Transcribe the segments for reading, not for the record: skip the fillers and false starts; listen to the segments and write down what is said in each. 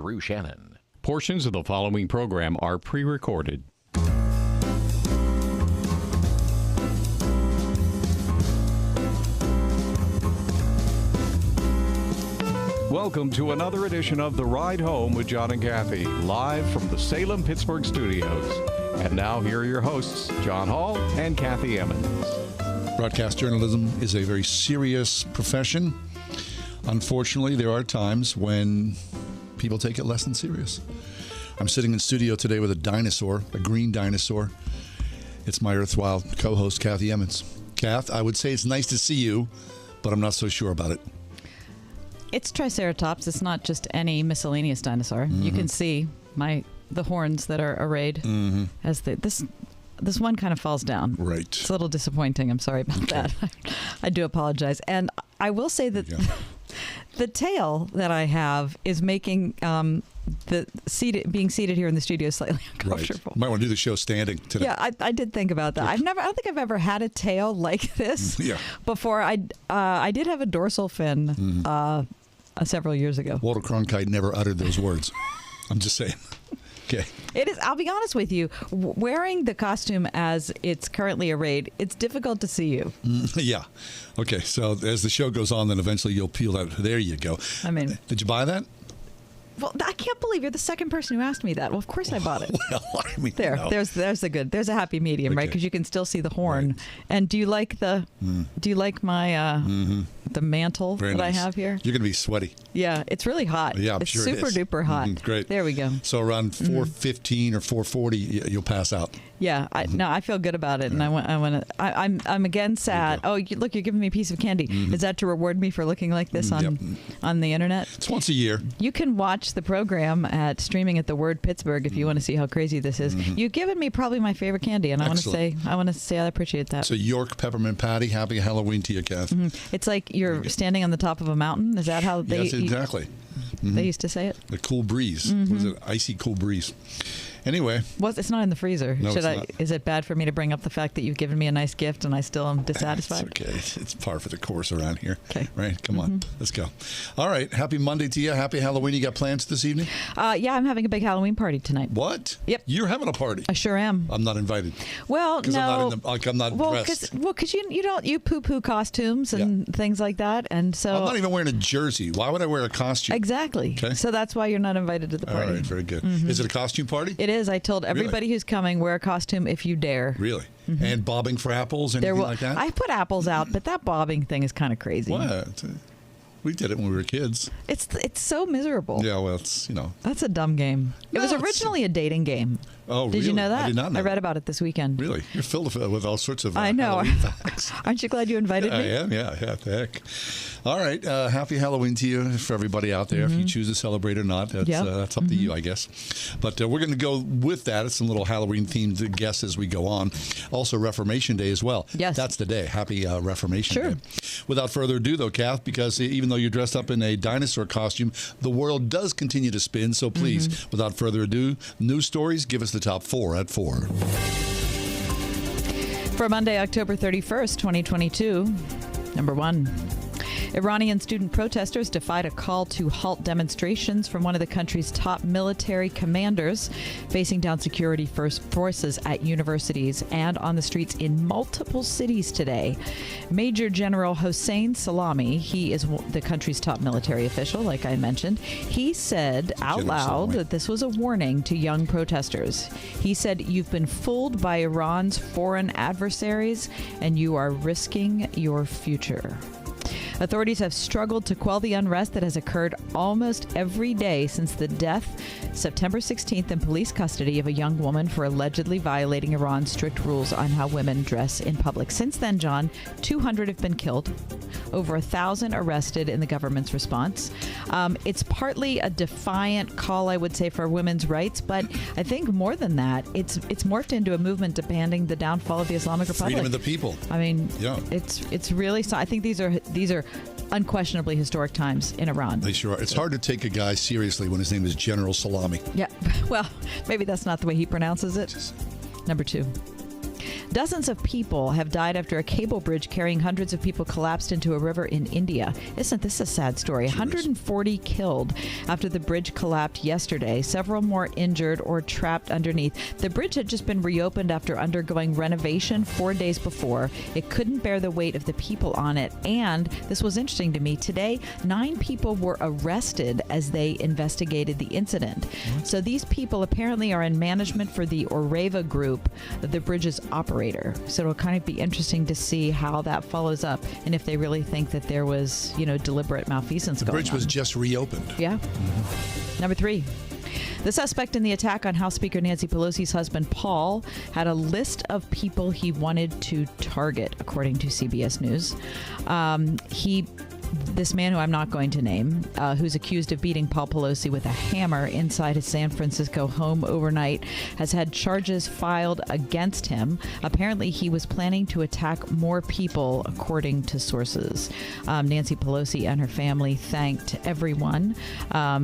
Rue Shannon. Portions of the following program are pre-recorded. Welcome to another edition of The Ride Home with John and Kathy, live from the Salem-Pittsburgh studios. And now here are your hosts, John Hall and Kathy Emmons. Broadcast journalism is a very serious profession. Unfortunately, there are times when people take it less than serious. I'm sitting in studio today with a dinosaur, a green dinosaur. It's my erstwhile co-host, Kathy Emmons. Kath, I would say it's nice to see you, but I'm not so sure about it. It's Triceratops. It's not just any miscellaneous dinosaur. Mm-hmm. You can see the horns that are arrayed as this one kind of falls down. Right. It's a little disappointing. I'm sorry about that. I do apologize. And I will say that the tail that I have is making being seated here in the studio slightly uncomfortable. Right. Might want to do the show standing today. Yeah, I did think about that. I don't think I've ever had a tail like this before. I did have a dorsal fin several years ago. Walter Cronkite never uttered those words. I'm just saying. Okay. It is. I'll be honest with you. Wearing the costume as it's currently arrayed, it's difficult to see you. Yeah. Okay. So as the show goes on, then eventually you'll peel out. There you go. I mean, did you buy that? Well, I can't believe you're the second person who asked me that. Well, of course I bought it. Well, I mean, there's a happy medium, right? Because you can still see the horn. Right. And do you like my the mantle Very that nice. I have here? You're going to be sweaty. Yeah, it's really hot. Yeah, I'm it's sure super it is. duper hot. Great. There we go. So around 4:15 or 4:40, you'll pass out. Yeah, I feel good about it, and I'm again sad. Oh, look, you're giving me a piece of candy. Is that to reward me for looking like this on the internet? It's once a year. You can watch the program at streaming at the Word Pittsburgh if you want to see how crazy this is. You've given me probably my favorite candy, and I want to say I appreciate that. So York Peppermint Patty. Happy Halloween to you, Kath. It's like you're standing on the top of a mountain. Is that how they? Yes, exactly. They used to say it. The cool breeze. Was it icy cool breeze? Anyway. Well, it's not in the freezer. No, it's not. Is it bad for me to bring up the fact that you've given me a nice gift and I still am dissatisfied? It's okay. It's par for the course around here. Okay. Right? Come on. Let's go. All right. Happy Monday to you. Happy Halloween. You got plans this evening? Yeah, I'm having a big Halloween party tonight. What? Yep. You're having a party? I sure am. I'm not invited. Well, no. I'm not dressed. Because you poo-poo costumes and things like that. And so I'm not even wearing a jersey. Why would I wear a costume? Exactly. Okay. So that's why you're not invited to the party. All right. Very good. Is it a costume party? It is. I told everybody who's coming, wear a costume if you dare. Really? And bobbing for apples, anything like that? I put apples out, but that bobbing thing is kind of crazy. What? We did it when we were kids. It's so miserable. Yeah, well, it's, That's a dumb game. It was originally a dating game. Oh, really? Did you know that? I did not know. I read about it this weekend. Really? You're filled with all sorts of I know. Halloween facts. Aren't you glad you invited me? I am, yeah. The heck. All right. Happy Halloween to you, for everybody out there. If you choose to celebrate or not, that's up to you, I guess. But we're going to go with that. It's some little Halloween-themed guests as we go on. Also, Reformation Day as well. Yes. That's the day. Happy Reformation Day. Without further ado, though, Kath, because even though you're dressed up in a dinosaur costume, the world does continue to spin. So please, without further ado, news stories, give us the top 4 at 4. For Monday, October 31st, 2022, number 1. Iranian student protesters defied a call to halt demonstrations from one of the country's top military commanders, facing down security forces at universities and on the streets in multiple cities today. Major General Hossein Salami, he is the country's top military official, like I mentioned, he said out loud that this was a warning to young protesters. He said, "You've been fooled by Iran's foreign adversaries, and you are risking your future." Authorities have struggled to quell the unrest that has occurred almost every day since the death, September 16th, in police custody of a young woman for allegedly violating Iran's strict rules on how women dress in public. Since then, John, 200 have been killed, over 1,000 arrested in the government's response. It's partly a defiant call, I would say, for women's rights, but I think more than that, it's morphed into a movement demanding the downfall of the Islamic Republic. Freedom of the people. I mean, it's really. I think these are unquestionably historic times in Iran. They sure are. It's hard to take a guy seriously when his name is General Salami. Yeah. Well, maybe that's not the way he pronounces it. Number 2. Dozens of people have died after a cable bridge carrying hundreds of people collapsed into a river in India. Isn't this a sad story? 140 killed after the bridge collapsed yesterday. Several more injured or trapped underneath. The bridge had just been reopened after undergoing renovation 4 days before. It couldn't bear the weight of the people on it. And this was interesting to me. Today, 9 people were arrested as they investigated the incident. So these people apparently are in management for the Oreva group, the bridge's operator. So it'll kind of be interesting to see how that follows up and if they really think that there was, deliberate malfeasance going on. The bridge was just reopened. Yeah. Number 3. The suspect in the attack on House Speaker Nancy Pelosi's husband, Paul, had a list of people he wanted to target, according to CBS News. This man, who I'm not going to name, who's accused of beating Paul Pelosi with a hammer inside his San Francisco home overnight, has had charges filed against him. Apparently, he was planning to attack more people, according to sources. Nancy Pelosi and her family thanked everyone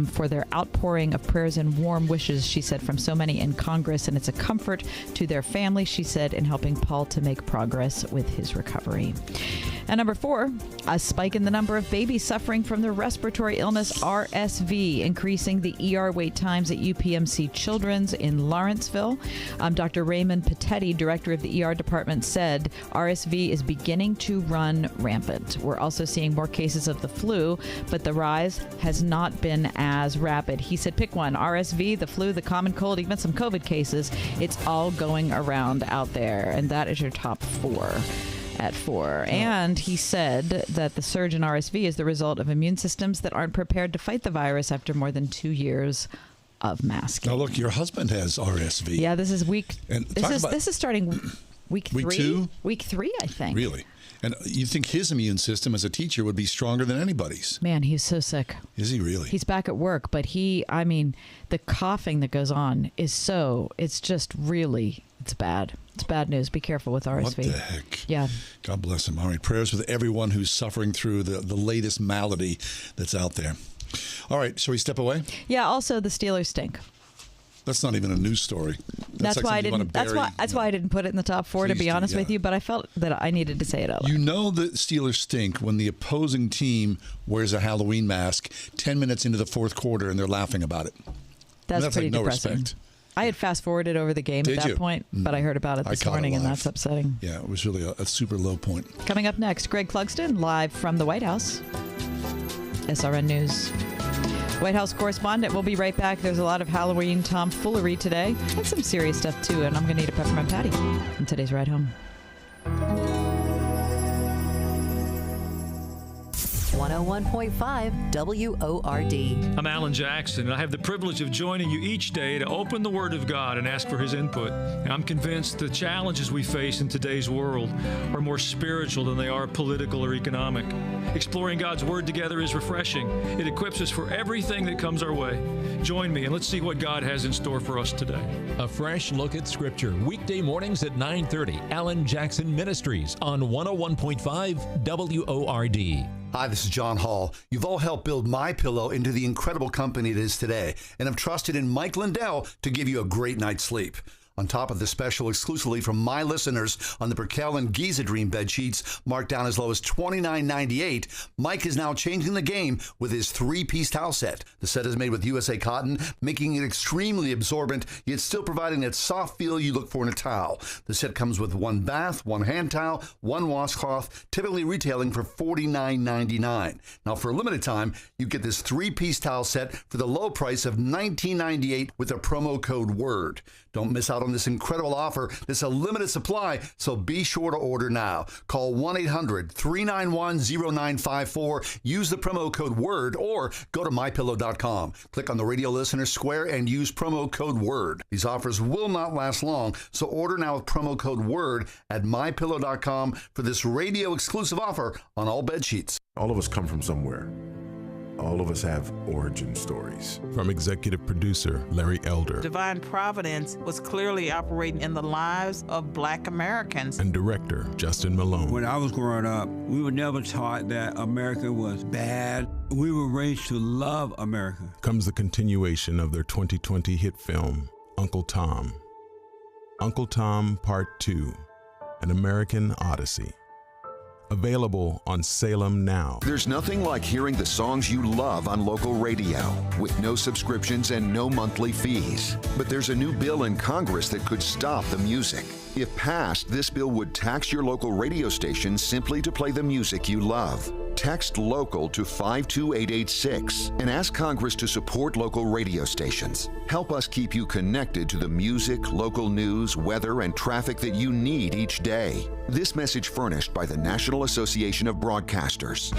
for their outpouring of prayers and warm wishes, she said, from so many in Congress. And it's a comfort to their family, she said, in helping Paul to make progress with his recovery. And number 4, a spike in the number of babies suffering from the respiratory illness RSV, increasing the ER wait times at UPMC Children's in Lawrenceville. Dr. Raymond Patetti, director of the ER department, said RSV is beginning to run rampant. We're also seeing more cases of the flu, but the rise has not been as rapid. He said, pick one: RSV, the flu, the common cold, even some COVID cases. It's all going around out there. And that is your top 4. At 4. And he said that the surge in RSV is the result of immune systems that aren't prepared to fight the virus after more than 2 years of masking. Now, look, your husband has RSV. Yeah, this is this is starting week 3. Week 2? Week 3, I think. Really? And you think his immune system as a teacher would be stronger than anybody's? Man, he's so sick. Is he really? He's back at work, but the coughing that goes on is it's just really, it's bad. It's bad news. Be careful with RSV. What the heck? Yeah. God bless him. All right. Prayers with everyone who's suffering through the latest malady that's out there. All right. Shall we step away? Yeah. Also, the Steelers stink. That's not even a news story. That's why I didn't put it in the top 4, to be honest with you. But I felt that I needed to say it out loud. You know the Steelers stink when the opposing team wears a Halloween mask 10 minutes into the fourth quarter and they're laughing about it. That's pretty like no depressing. Respect. I had fast-forwarded over the game at that point, but I heard about it this morning, and that's upsetting. Yeah, it was really a super low point. Coming up next, Greg Clugston, live from the White House. SRN News. White House Correspondent. We'll be right back. There's a lot of Halloween tomfoolery today, and some serious stuff, too, and I'm going to need a peppermint patty in today's ride home. 101.5 WORD. I'm Alan Jackson, and I have the privilege of joining you each day to open the Word of God and ask for His input. And I'm convinced the challenges we face in today's world are more spiritual than they are political or economic. Exploring God's Word together is refreshing. It equips us for everything that comes our way. Join me, and let's see what God has in store for us today. A fresh look at Scripture, weekday mornings at 9:30. Alan Jackson Ministries on 101.5 WORD. Hi, this is John Hall. You've all helped build MyPillow into the incredible company it is today, and have trusted in Mike Lindell to give you a great night's sleep. On top of the special exclusively from my listeners on the Perkel and Giza Dream bed sheets, marked down as low as $29.98, Mike is now changing the game with his 3-piece towel set. The set is made with USA cotton, making it extremely absorbent, yet still providing that soft feel you look for in a towel. The set comes with 1 bath, 1 hand towel, 1 washcloth, typically retailing for $49.99. Now, for a limited time, you get this 3-piece towel set for the low price of $19.98 with a promo code WORD. Don't miss out on this incredible offer. This is a limited supply, so be sure to order now. Call 1-800-391-0954. Use the promo code WORD or go to mypillow.com. Click on the radio listener square and use promo code WORD. These offers will not last long, so order now with promo code WORD at mypillow.com for this radio exclusive offer on all bed sheets. All of us come from somewhere. All of us have origin stories. From executive producer Larry Elder. Divine Providence was clearly operating in the lives of Black Americans. And director Justin Malone. When I was growing up, we were never taught that America was bad. We were raised to love America. Comes the continuation of their 2020 hit film, Uncle Tom. Uncle Tom Part 2. An American Odyssey. Available on Salem Now. There's nothing like hearing the songs you love on local radio with no subscriptions and no monthly fees. But there's a new bill in Congress that could stop the music. If passed, this bill would tax your local radio station simply to play the music you love. Text LOCAL to 52886 and ask Congress to support local radio stations. Help us keep you connected to the music, local news, weather, and traffic that you need each day. This message furnished by the National Association of Broadcasters.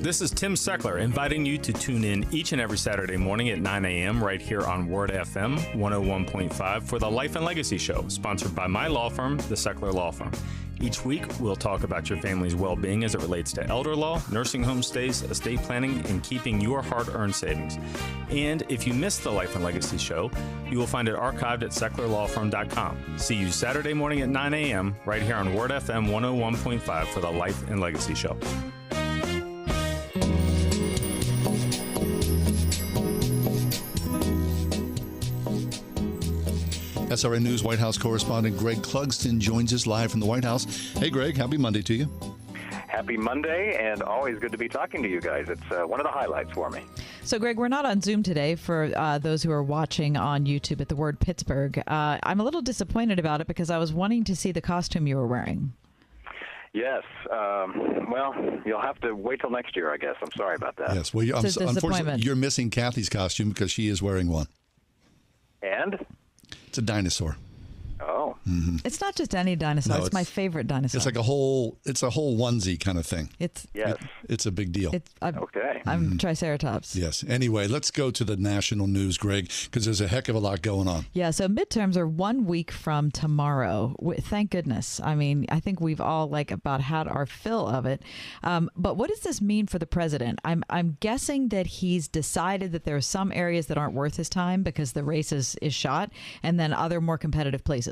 This is Tim Seckler inviting you to tune in each and every Saturday morning at 9 a.m. right here on Word FM 101.5 for the Life and Legacy Show, sponsored by my law firm, the Seckler Law Firm. Each week, we'll talk about your family's well-being as it relates to elder law, nursing home stays, estate planning, and keeping your hard-earned savings. And if you missed the Life and Legacy Show, you will find it archived at secklerlawfirm.com. See you Saturday morning at 9 a.m. right here on Word FM 101.5 for the Life and Legacy Show. SRN News White House correspondent Greg Clugston joins us live from the White House. Hey, Greg, happy Monday to you. Happy Monday, and always good to be talking to you guys. It's one of the highlights for me. So, Greg, we're not on Zoom today for those who are watching on YouTube at the word Pittsburgh. I'm a little disappointed about it because I was wanting to see the costume you were wearing. Yes. Well, you'll have to wait till next year, I guess. I'm sorry about that. Yes. Well, unfortunately, you're missing Kathy's costume because she is wearing one. And? It's a dinosaur. Oh. Mm-hmm. It's not just any dinosaur. No, it's my favorite dinosaur. It's like a whole onesie kind of thing. It's a big deal. Okay. I'm Triceratops. Yes. Anyway, let's go to the national news, Greg, because there's a heck of a lot going on. Yeah. So midterms are 1 week from tomorrow. Thank goodness. I mean, I think we've all about had our fill of it. But what does this mean for the president? I'm guessing that he's decided that there are some areas that aren't worth his time because the race is shot, and then other more competitive places.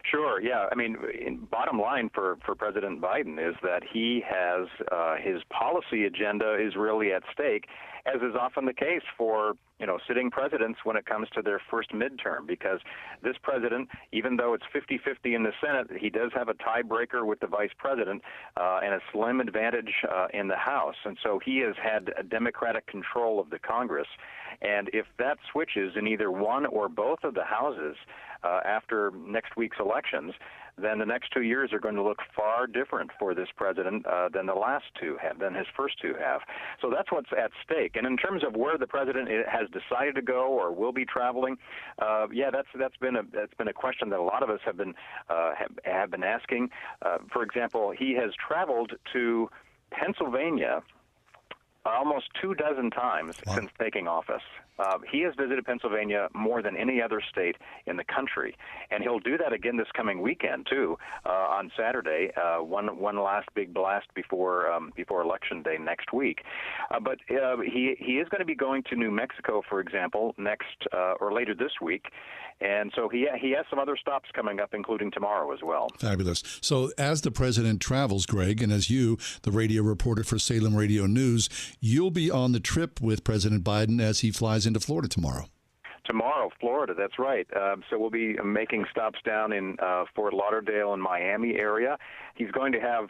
Sure, yeah. I mean, bottom line for President Biden is that he has his policy agenda is really at stake, as is often the case for sitting presidents when it comes to their first midterm, because this president, even though it's 50-50 in the Senate, he does have a tiebreaker with the vice president and a slim advantage in the House. And so he has had a Democratic control of the Congress. And if that switches in either one or both of the houses after next week's elections, then the next 2 years are going to look far different for this president than the last two have, than his first two have. So that's what's at stake. And in terms of where the president has decided to go or will be traveling, that's been a question that a lot of us have been asking. For example, he has traveled to Pennsylvania almost 24 times since taking office. He has visited Pennsylvania more than any other state in the country, and he'll do that again this coming weekend too, on Saturday, one last big blast before Election Day next week. But he is going to be going to New Mexico, for example, next or later this week. And so he has some other stops coming up, including tomorrow as well. Fabulous. So as the president travels, Greg, and as you, the radio reporter for Salem Radio News, you'll be on the trip with President Biden as he flies into Florida tomorrow. Tomorrow, Florida, that's right. So we'll be making stops down in Fort Lauderdale and Miami area. He's going to have,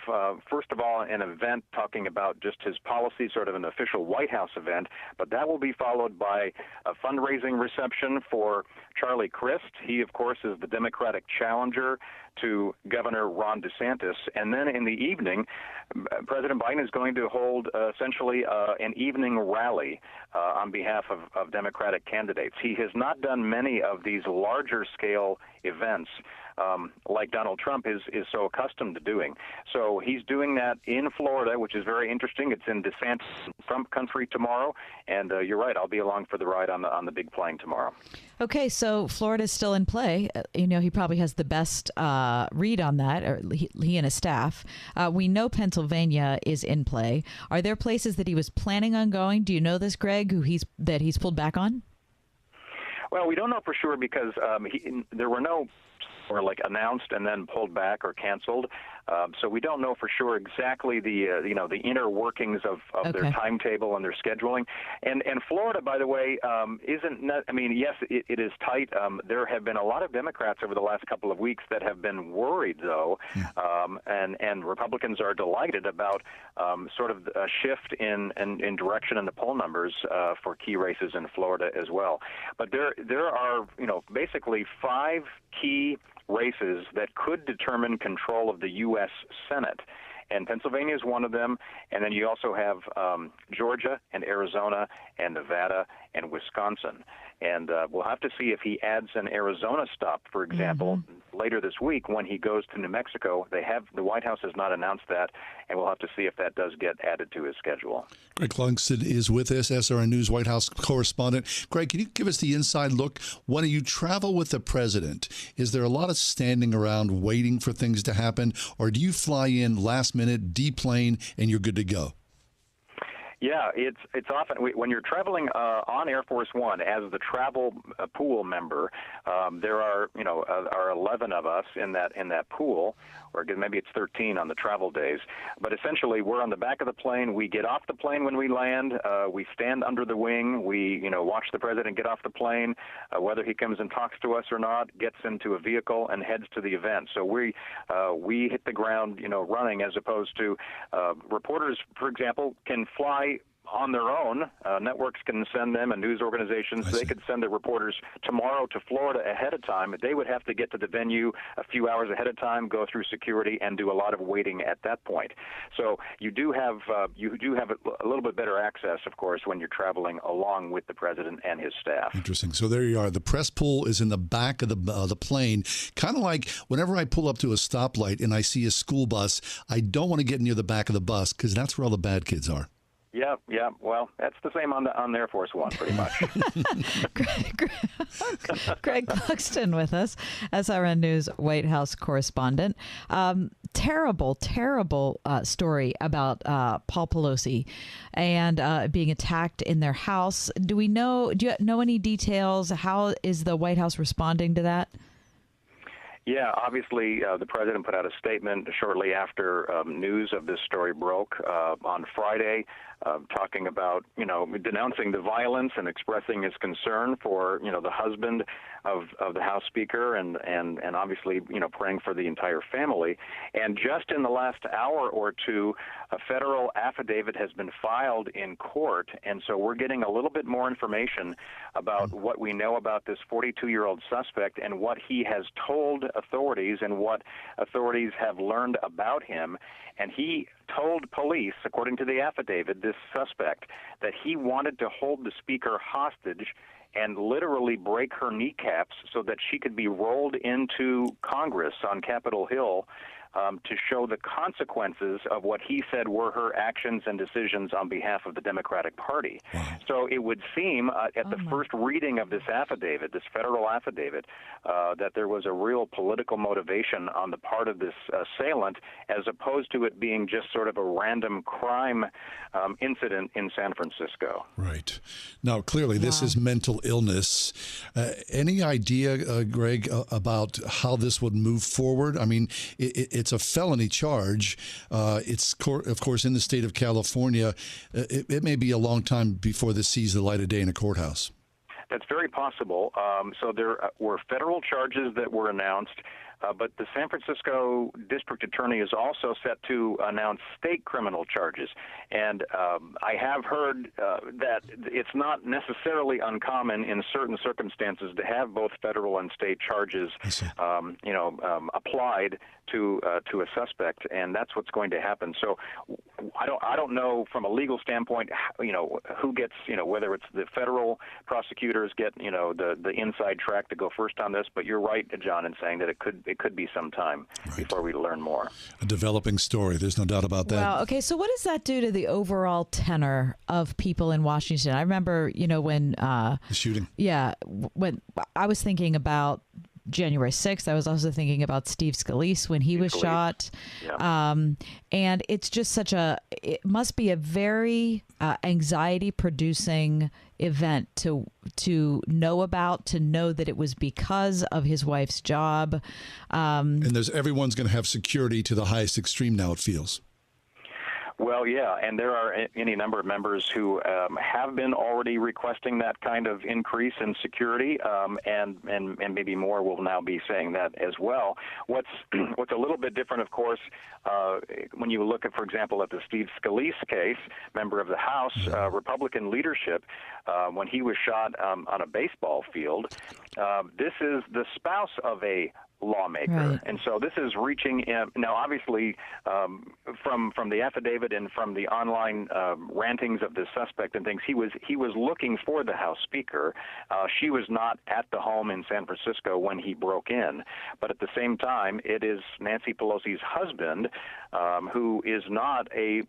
first of all, an event talking about just his policy, sort of an official White House event, but that will be followed by a fundraising reception for Charlie Crist. He, of course, is the Democratic challenger to Governor Ron DeSantis. And then in the evening, President Biden is going to hold essentially an evening rally on behalf of Democratic candidates. He has not done many of these larger scale events like Donald Trump is so accustomed to doing. So he's doing that in Florida, which is very interesting. It's in DeSantis Trump country tomorrow, and you're right, I'll be along for the ride on the big plane tomorrow. Okay, so Florida's still in play. He probably has the best read on that, or he and his staff. We know Pennsylvania is in play. Are there places that he was planning on going? Do you know this, Greg, that he's pulled back on? Well, we don't know for sure because there were no announced and then pulled back or canceled. So we don't know for sure exactly the inner workings of their timetable and their scheduling. And Florida, by the way, yes, it is tight. There have been a lot of Democrats over the last couple of weeks that have been worried, though, and Republicans are delighted about sort of a shift in direction in the poll numbers for key races in Florida as well. But there are basically 5 key races that could determine control of the U.S. Senate. And Pennsylvania is one of them. And then you also have Georgia and Arizona and Nevada and Wisconsin. And we'll have to see if he adds an Arizona stop, for example, later this week when he goes to New Mexico. The White House has not announced that, and we'll have to see if that does get added to his schedule. Greg Clugston is with us, SRN News White House correspondent. Greg, can you give us the inside look? When you travel with the president, is there a lot of standing around waiting for things to happen, or do you fly in last minute, deplane, and you're good to go? Yeah, it's often when you're traveling on Air Force One as the travel pool member. There are 11 of us in that pool, or maybe it's 13 on the travel days. But essentially, we're on the back of the plane. We get off the plane when we land. We stand under the wing. We watch the president get off the plane, whether he comes and talks to us or not. Gets into a vehicle and heads to the event. So we hit the ground running, as opposed to reporters, for example, can fly on their own. Networks can send them, and news organizations, they could send their reporters tomorrow to Florida ahead of time. They would have to get to the venue a few hours ahead of time, go through security, and do a lot of waiting at that point. So you do have a little bit better access, of course, when you're traveling along with the president and his staff. Interesting. So there you are. The press pool is in the back of the plane, kind of like whenever I pull up to a stoplight and I see a school bus, I don't want to get near the back of the bus because that's where all the bad kids are. Yeah. Well, that's the same on Air Force One, pretty much. Greg Clugston with us, SRN News White House correspondent. Terrible story about Paul Pelosi and being attacked in their house. Do you know any details? How is the White House responding to that? Yeah, obviously, the president put out a statement shortly after news of this story broke on Friday, talking about, denouncing the violence and expressing his concern for, the husband of the House Speaker and obviously, praying for the entire family. And just in the last hour or two, a federal affidavit has been filed in court. And so we're getting a little bit more information about what we know about this 42-year-old suspect and what he has told authorities and what authorities have learned about him. And he told police, according to the affidavit, this suspect, that he wanted to hold the speaker hostage and literally break her kneecaps so that she could be rolled into Congress on Capitol Hill to show the consequences of what he said were her actions and decisions on behalf of the Democratic Party. So it would seem at the first reading of this affidavit, this federal affidavit, that there was a real political motivation on the part of this assailant, as opposed to it being just sort of a random crime incident in San Francisco. Right. Now, clearly, this is mental illness. Any idea, Greg, about how this would move forward? I mean, it's a felony charge. It's, of course, in the state of California. It may be a long time before this sees the light of day in a courthouse. That's very possible. So there were federal charges that were announced, but the San Francisco district attorney is also set to announce state criminal charges. And I have heard that it's not necessarily uncommon in certain circumstances to have both federal and state charges, applied to a suspect, and that's what's going to happen. So I don't know from a legal standpoint, who gets, whether it's the federal prosecutors get, the inside track to go first on this. But you're right, John, in saying that it could be some time before we learn more. A developing story. There's no doubt about that. Wow. Okay. So what does that do to the overall tenor of people in Washington? I remember, when the shooting. Yeah. When I was thinking about January 6th, I was also thinking about Steve Scalise when he was shot. Yeah. And it's just it must be a very anxiety-producing event to know about, to know that it was because of his wife's job. And everyone's going to have security to the highest extreme now, it feels. Well, yeah, and there are any number of members who have been already requesting that kind of increase in security, and maybe more will now be saying that as well. What's a little bit different, of course, when you look at, for example, at the Steve Scalise case, member of the House, Republican leadership, when he was shot on a baseball field. This is the spouse of a lawmaker. Right. And so this is reaching in. Now, obviously, from the affidavit and from the online rantings of the suspect and things, he was looking for the House Speaker. She was not at the home in San Francisco when he broke in. But at the same time, it is Nancy Pelosi's husband, who is not a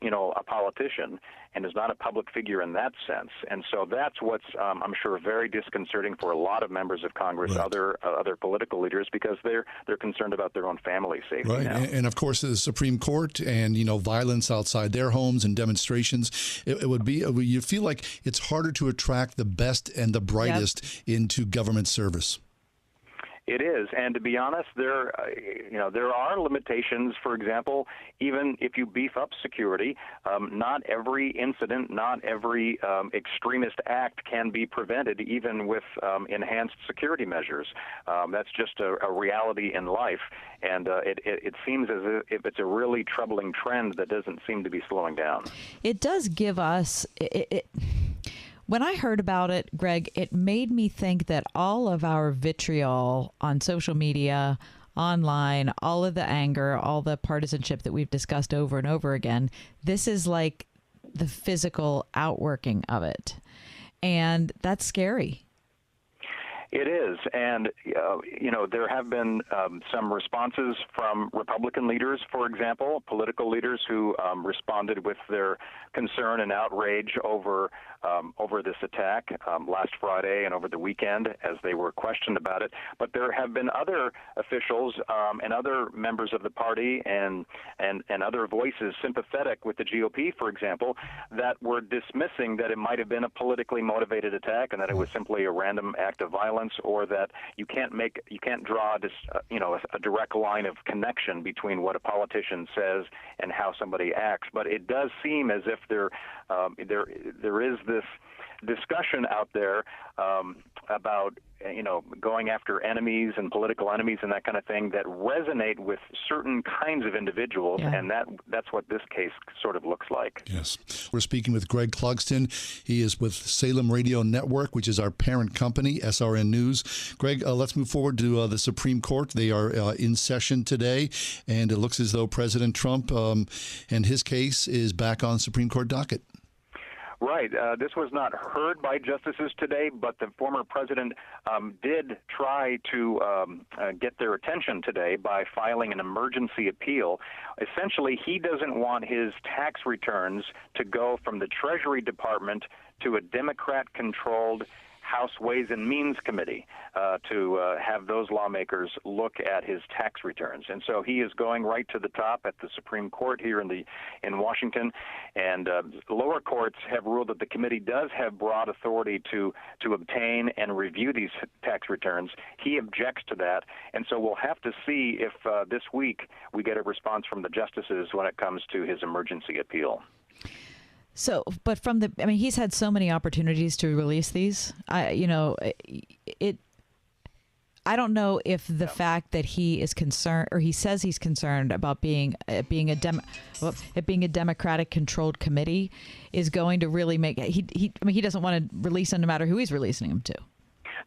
politician and is not a public figure in that sense. And so that's what's, I'm sure, very disconcerting for a lot of members of Congress, right. other political leaders, because they're concerned about their own family safety right. now. And of course, the Supreme Court and, violence outside their homes and demonstrations, it would be, you feel like it's harder to attract the best and the brightest into government service. It is, and to be honest, there are limitations. For example, even if you beef up security, not every incident, not every extremist act can be prevented, even with enhanced security measures. That's just a reality in life, and it seems as if it's a really troubling trend that doesn't seem to be slowing down. It does give us when I heard about it, Greg, it made me think that all of our vitriol on social media, online, all of the anger, all the partisanship that we've discussed over and over again, this is like the physical outworking of it. And that's scary. It is, and there have been some responses from Republican leaders, for example, political leaders who responded with their concern and outrage over this attack last Friday and over the weekend as they were questioned about it. But there have been other officials and other members of the party and other voices sympathetic with the GOP, for example, that were dismissing that it might have been a politically motivated attack and that it was simply a random act of violence, or that you can't draw a direct line of connection between what a politician says and how somebody acts. But it does seem as if there is this discussion out there about going after enemies and political enemies and that kind of thing that resonate with certain kinds of individuals, and that's what this case sort of looks like. Yes. We're speaking with Greg Clugston. He is with Salem Radio Network, which is our parent company, SRN News. Greg, let's move forward to the Supreme Court. They are in session today, and it looks as though President Trump and his case is back on Supreme Court docket. Right. This was not heard by justices today, but the former president did try to get their attention today by filing an emergency appeal. Essentially, he doesn't want his tax returns to go from the Treasury Department to a Democrat-controlled House Ways and Means Committee to have those lawmakers look at his tax returns. And so he is going right to the top at the Supreme Court here in Washington. And lower courts have ruled that the committee does have broad authority to obtain and review these tax returns. He objects to that. And so we'll have to see if this week we get a response from the justices when it comes to his emergency appeal. So, but he's had so many opportunities to release these. I don't know if the fact that he is concerned, or he says he's concerned about being a Democratic-controlled committee, is going to really make he doesn't want to release them no matter who he's releasing them to.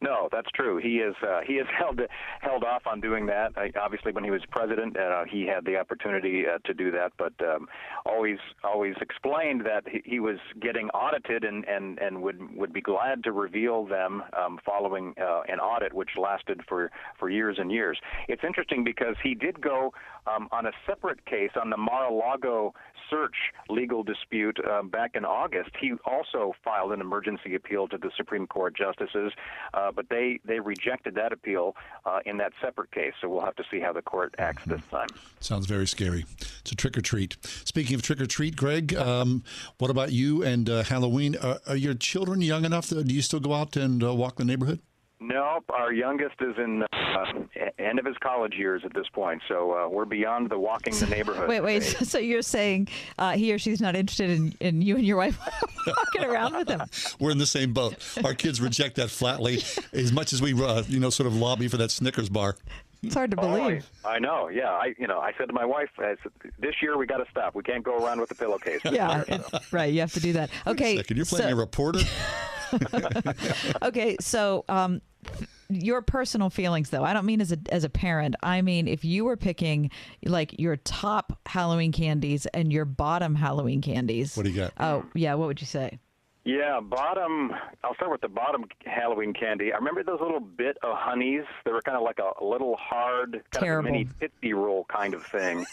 No, that's true. He is held off on doing that. Obviously, when he was president, he had the opportunity to do that, but always explained that he was getting audited and would be glad to reveal them following an audit which lasted for years and years. It's interesting because he did go on a separate case on the Mar-a-Lago search legal dispute back in August. He also filed an emergency appeal to the Supreme Court justices but they rejected that appeal in that separate case. So we'll have to see how the court acts this time. Sounds very scary. It's a trick or treat. Speaking of trick or treat, Greg, what about you and Halloween? Are your children young enough? Do you still go out and walk the neighborhood? No, our youngest is in end of his college years at this point, so we're beyond the walking the neighborhood. Wait. So you're saying he or she's not interested in you and your wife walking around with him? We're in the same boat. Our kids reject that flatly, as much as we, sort of lobby for that Snickers bar. It's hard to believe. I know. Yeah, I said to my wife, this year we got to stop. We can't go around with the pillowcase. Yeah, right. You have to do that. Okay. Wait a second, you're playing a reporter? Okay, so your personal feelings, though. I don't mean as a parent. I mean, if you were picking like your top Halloween candies and your bottom Halloween candies. What do you got? Oh, yeah. What would you say? Yeah, I'll start with the bottom Halloween candy. I remember those little bit of honeys. They were kind of like a little hard, kind of a mini Tootsie Roll kind of thing.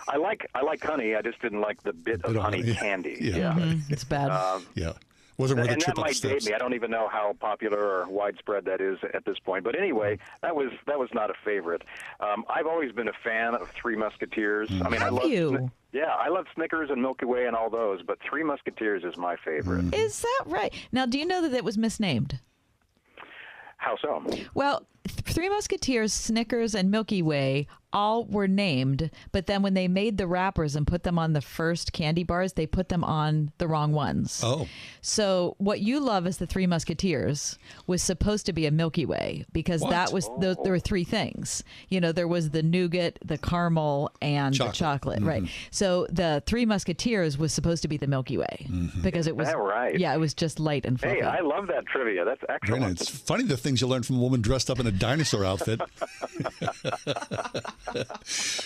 I like honey. I just didn't like the bit of honey candy. Yeah. Mm-hmm. It's bad. Yeah. Wasn't worth and the trip that might upstairs. date me. I don't even know how popular or widespread that is at this point. But anyway, that was not a favorite. I've always been a fan of Three Musketeers. I mean, I love Snickers and Milky Way and all those, but Three Musketeers is my favorite. Is that right? Now, do you know that it was misnamed? How so? Well, Three Musketeers, Snickers, and Milky Way all were named, but then when they made the wrappers and put them on the first candy bars, they put them on the wrong ones. Oh. So what you love as the Three Musketeers was supposed to be a Milky Way, because that was there were three things. There was the nougat, the caramel, and the chocolate, right? So the Three Musketeers was supposed to be the Milky Way because it was right? Yeah, it was just light and fluffy. Hey, I love that trivia. That's excellent. It's funny the things you learn from a woman dressed up in a dinosaur outfit.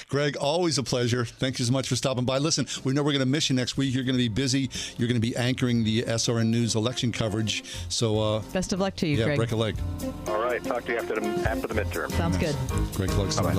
Greg, always a pleasure. Thank you so much for stopping by. Listen, we know we're going to miss you next week. You're going to be busy. You're going to be anchoring the SRN News election coverage. So best of luck to you, Greg. Yeah, break a leg. All right. Talk to you after the midterm. Sounds good. Greg Clugston.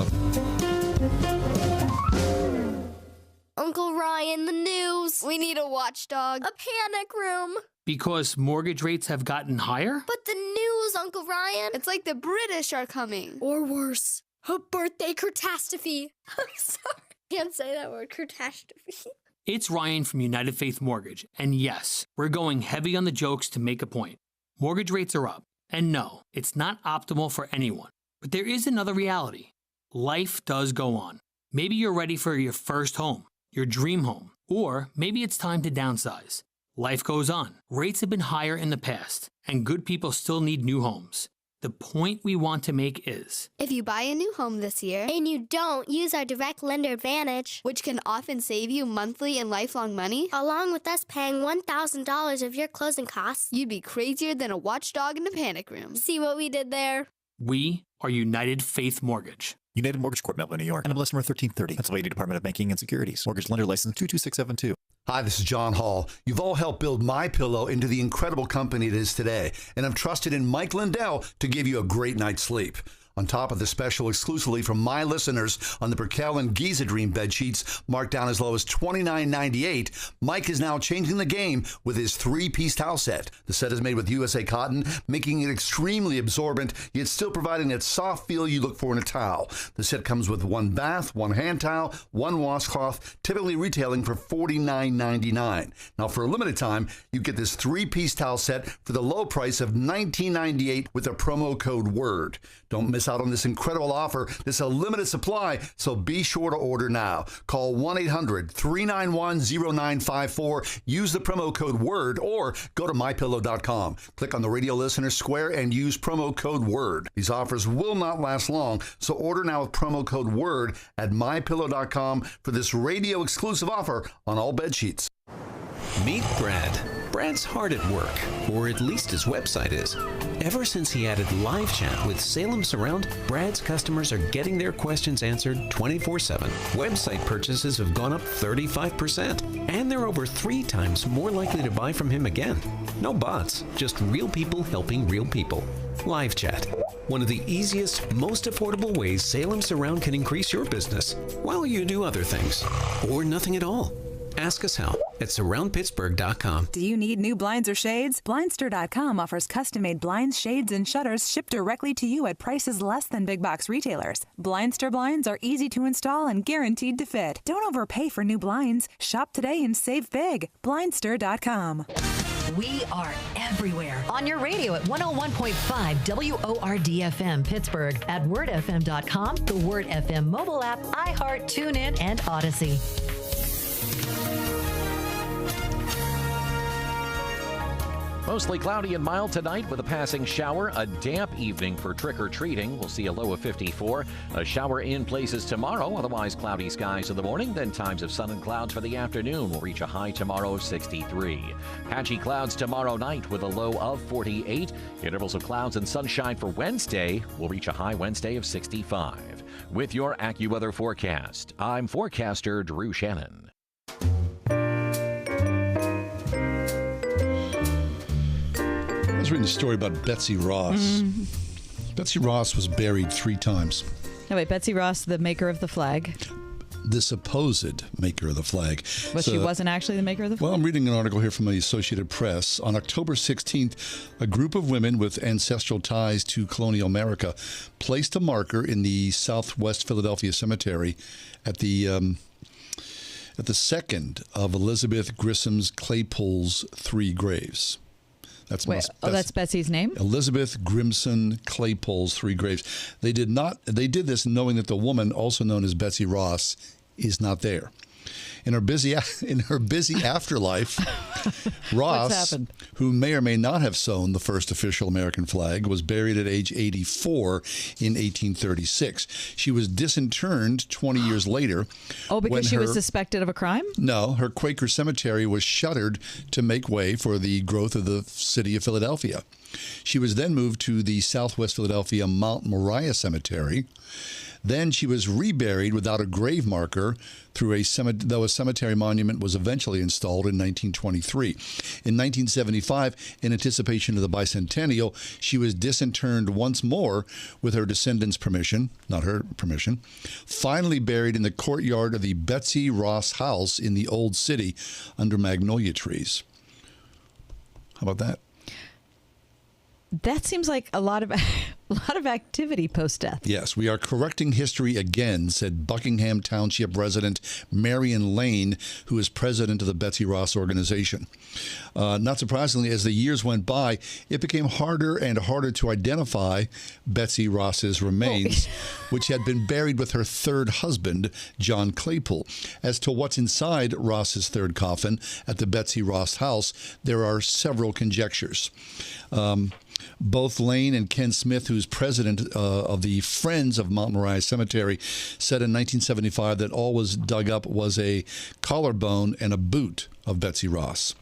Uncle Ryan, the news. We need a watchdog. A panic room. Because mortgage rates have gotten higher? But the news, Uncle Ryan. It's like the British are coming. Or worse. A birthday catastrophe. I'm sorry. Can't say that word, catastrophe. It's Ryan from United Faith Mortgage, and yes, we're going heavy on the jokes to make a point. Mortgage rates are up, and no, it's not optimal for anyone. But there is another reality. Life does go on. Maybe you're ready for your first home, your dream home, or maybe it's time to downsize. Life goes on. Rates have been higher in the past, and good people still need new homes. The point we want to make is, if you buy a new home this year and you don't use our direct lender advantage, which can often save you monthly and lifelong money, along with us paying $1,000 of your closing costs, you'd be crazier than a watchdog in a panic room. See what we did there? we are United Faith Mortgage. United Mortgage Corp, Melville, New York. NMLS number 1330. Pennsylvania Department of Banking and Securities. Mortgage lender license 22672. Hi, this is John Hall. You've all helped build MyPillow into the incredible company it is today, and I've trusted in Mike Lindell to give you a great night's sleep. On top of the special exclusively from my listeners on the Perkel and Giza Dream bed sheets, marked down as low as $29.98, Mike is now changing the game with his 3-piece towel set. The set is made with USA cotton, making it extremely absorbent, yet still providing that soft feel you look for in a towel. The set comes with 1 bath, 1 hand towel, 1 washcloth, typically retailing for $49.99. Now, for a limited time, you get this 3-piece towel set for the low price of $19.98 with a promo code WORD. Don't miss out on this incredible offer. This is a limited supply, so be sure to order now. Call 1-800-391-0954. Use the promo code WORD or go to mypillow.com. Click on the radio listener square and use promo code WORD. These offers will not last long, so order now with promo code WORD at mypillow.com for this radio exclusive offer on all bed sheets. Meet Brad. Brad's hard at work, or at least his website is. Ever since he added live chat with Salem Surround, Brad's customers are getting their questions answered 24/7. Website purchases have gone up 35%, and they're over 3 times more likely to buy from him again. No bots, just real people helping real people. Live chat, one of the easiest, most affordable ways Salem Surround can increase your business while you do other things, or nothing at all. Ask us how at surroundpittsburgh.com. Do you need new blinds or shades? Blindster.com offers custom-made blinds, shades, and shutters shipped directly to you at prices less than big box retailers. Blindster blinds are easy to install and guaranteed to fit. Don't overpay for new blinds. Shop today and save big. Blindster.com. We are everywhere. On your radio at 101.5 WORD-FM Pittsburgh, at wordfm.com, the Word FM mobile app, iHeart, TuneIn, and Odyssey. Mostly cloudy and mild tonight with a passing shower. A damp evening for trick-or-treating. We'll see a low of 54. A shower in places tomorrow. Otherwise cloudy skies in the morning. Then times of sun and clouds for the afternoon. We'll reach a high tomorrow of 63. Patchy clouds tomorrow night with a low of 48. Intervals of clouds and sunshine for Wednesday. We'll reach a high Wednesday of 65. With your AccuWeather forecast, I'm forecaster Drew Shannon. I was reading a story about Betsy Ross. Betsy Ross was buried 3 times. No, wait, Betsy Ross, the maker of the flag. The supposed maker of the flag. But she wasn't actually the maker of the flag? Well, I'm reading an article here from the Associated Press. On October 16th, a group of women with ancestral ties to colonial America placed a marker in the Southwest Philadelphia Cemetery at the second of Elizabeth Grissom's Claypool's 3 graves. That's that's Betsy's name? Elizabeth Grimson Claypool's 3 graves. They did this knowing that the woman, also known as Betsy Ross, is not there. In her busy afterlife, Ross, who may or may not have sewn the first official American flag, was buried at age 84 in 1836. She was disinterred 20 years later. Oh, because she was suspected of a crime? No, her Quaker cemetery was shuttered to make way for the growth of the city of Philadelphia. She was then moved to the Southwest Philadelphia Mount Moriah Cemetery. Then she was reburied without a grave marker, though a cemetery monument was eventually installed in 1923. In 1975, in anticipation of the bicentennial, she was disinterred once more with her descendants' permission, not her permission, finally buried in the courtyard of the Betsy Ross House in the Old City under magnolia trees. How about that? That seems like a lot of activity post-death. Yes, we are correcting history again, said Buckingham Township resident Marion Lane, who is president of the Betsy Ross organization. Not surprisingly, as the years went by, it became harder and harder to identify Betsy Ross's remains, which had been buried with her 3rd husband, John Claypool. As to what's inside Ross's 3rd coffin at the Betsy Ross house, there are several conjectures. Both Lane and Ken Smith, who's president of the Friends of Mount Moriah Cemetery, said in 1975 that all was dug up was a collarbone and a boot of Betsy Ross.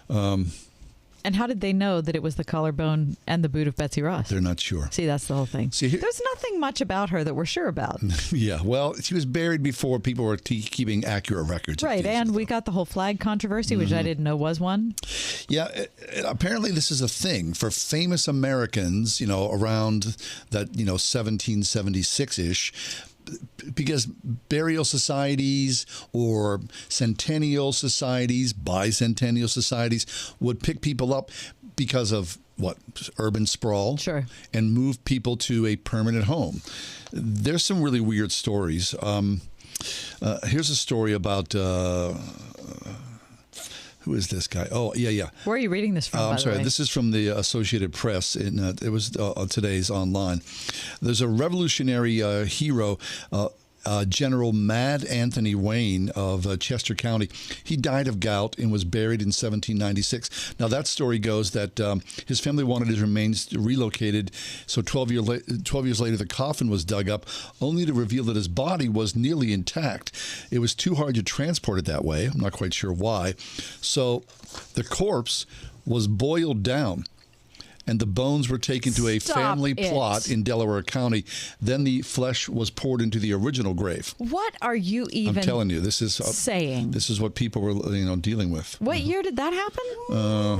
And how did they know that it was the collarbone and the boot of Betsy Ross? They're not sure. See, that's the whole thing. There's nothing much about her that we're sure about. Yeah, well, she was buried before people were keeping accurate records. Right, and we got the whole flag controversy, which I didn't know was one. Yeah, apparently this is a thing for famous Americans, around that, 1776-ish, because burial societies or centennial societies, bicentennial societies would pick people up because of urban sprawl, and move people to a permanent home. There's some really weird stories. Here's a story about who is this guy? Oh, yeah. Where are you reading this from? I'm sorry. This is from the Associated Press. It was today's online. There's a revolutionary hero, General Mad Anthony Wayne of Chester County. He died of gout and was buried in 1796. Now, that story goes that his family wanted his remains relocated, so 12 years later, the coffin was dug up, only to reveal that his body was nearly intact. It was too hard to transport it that way. I'm not quite sure why. So the corpse was boiled down, and the bones were taken to a family plot in Delaware County. Then the flesh was poured into the original grave. What are you even I'm telling you, this is saying? This is what people were dealing with. What year did that happen?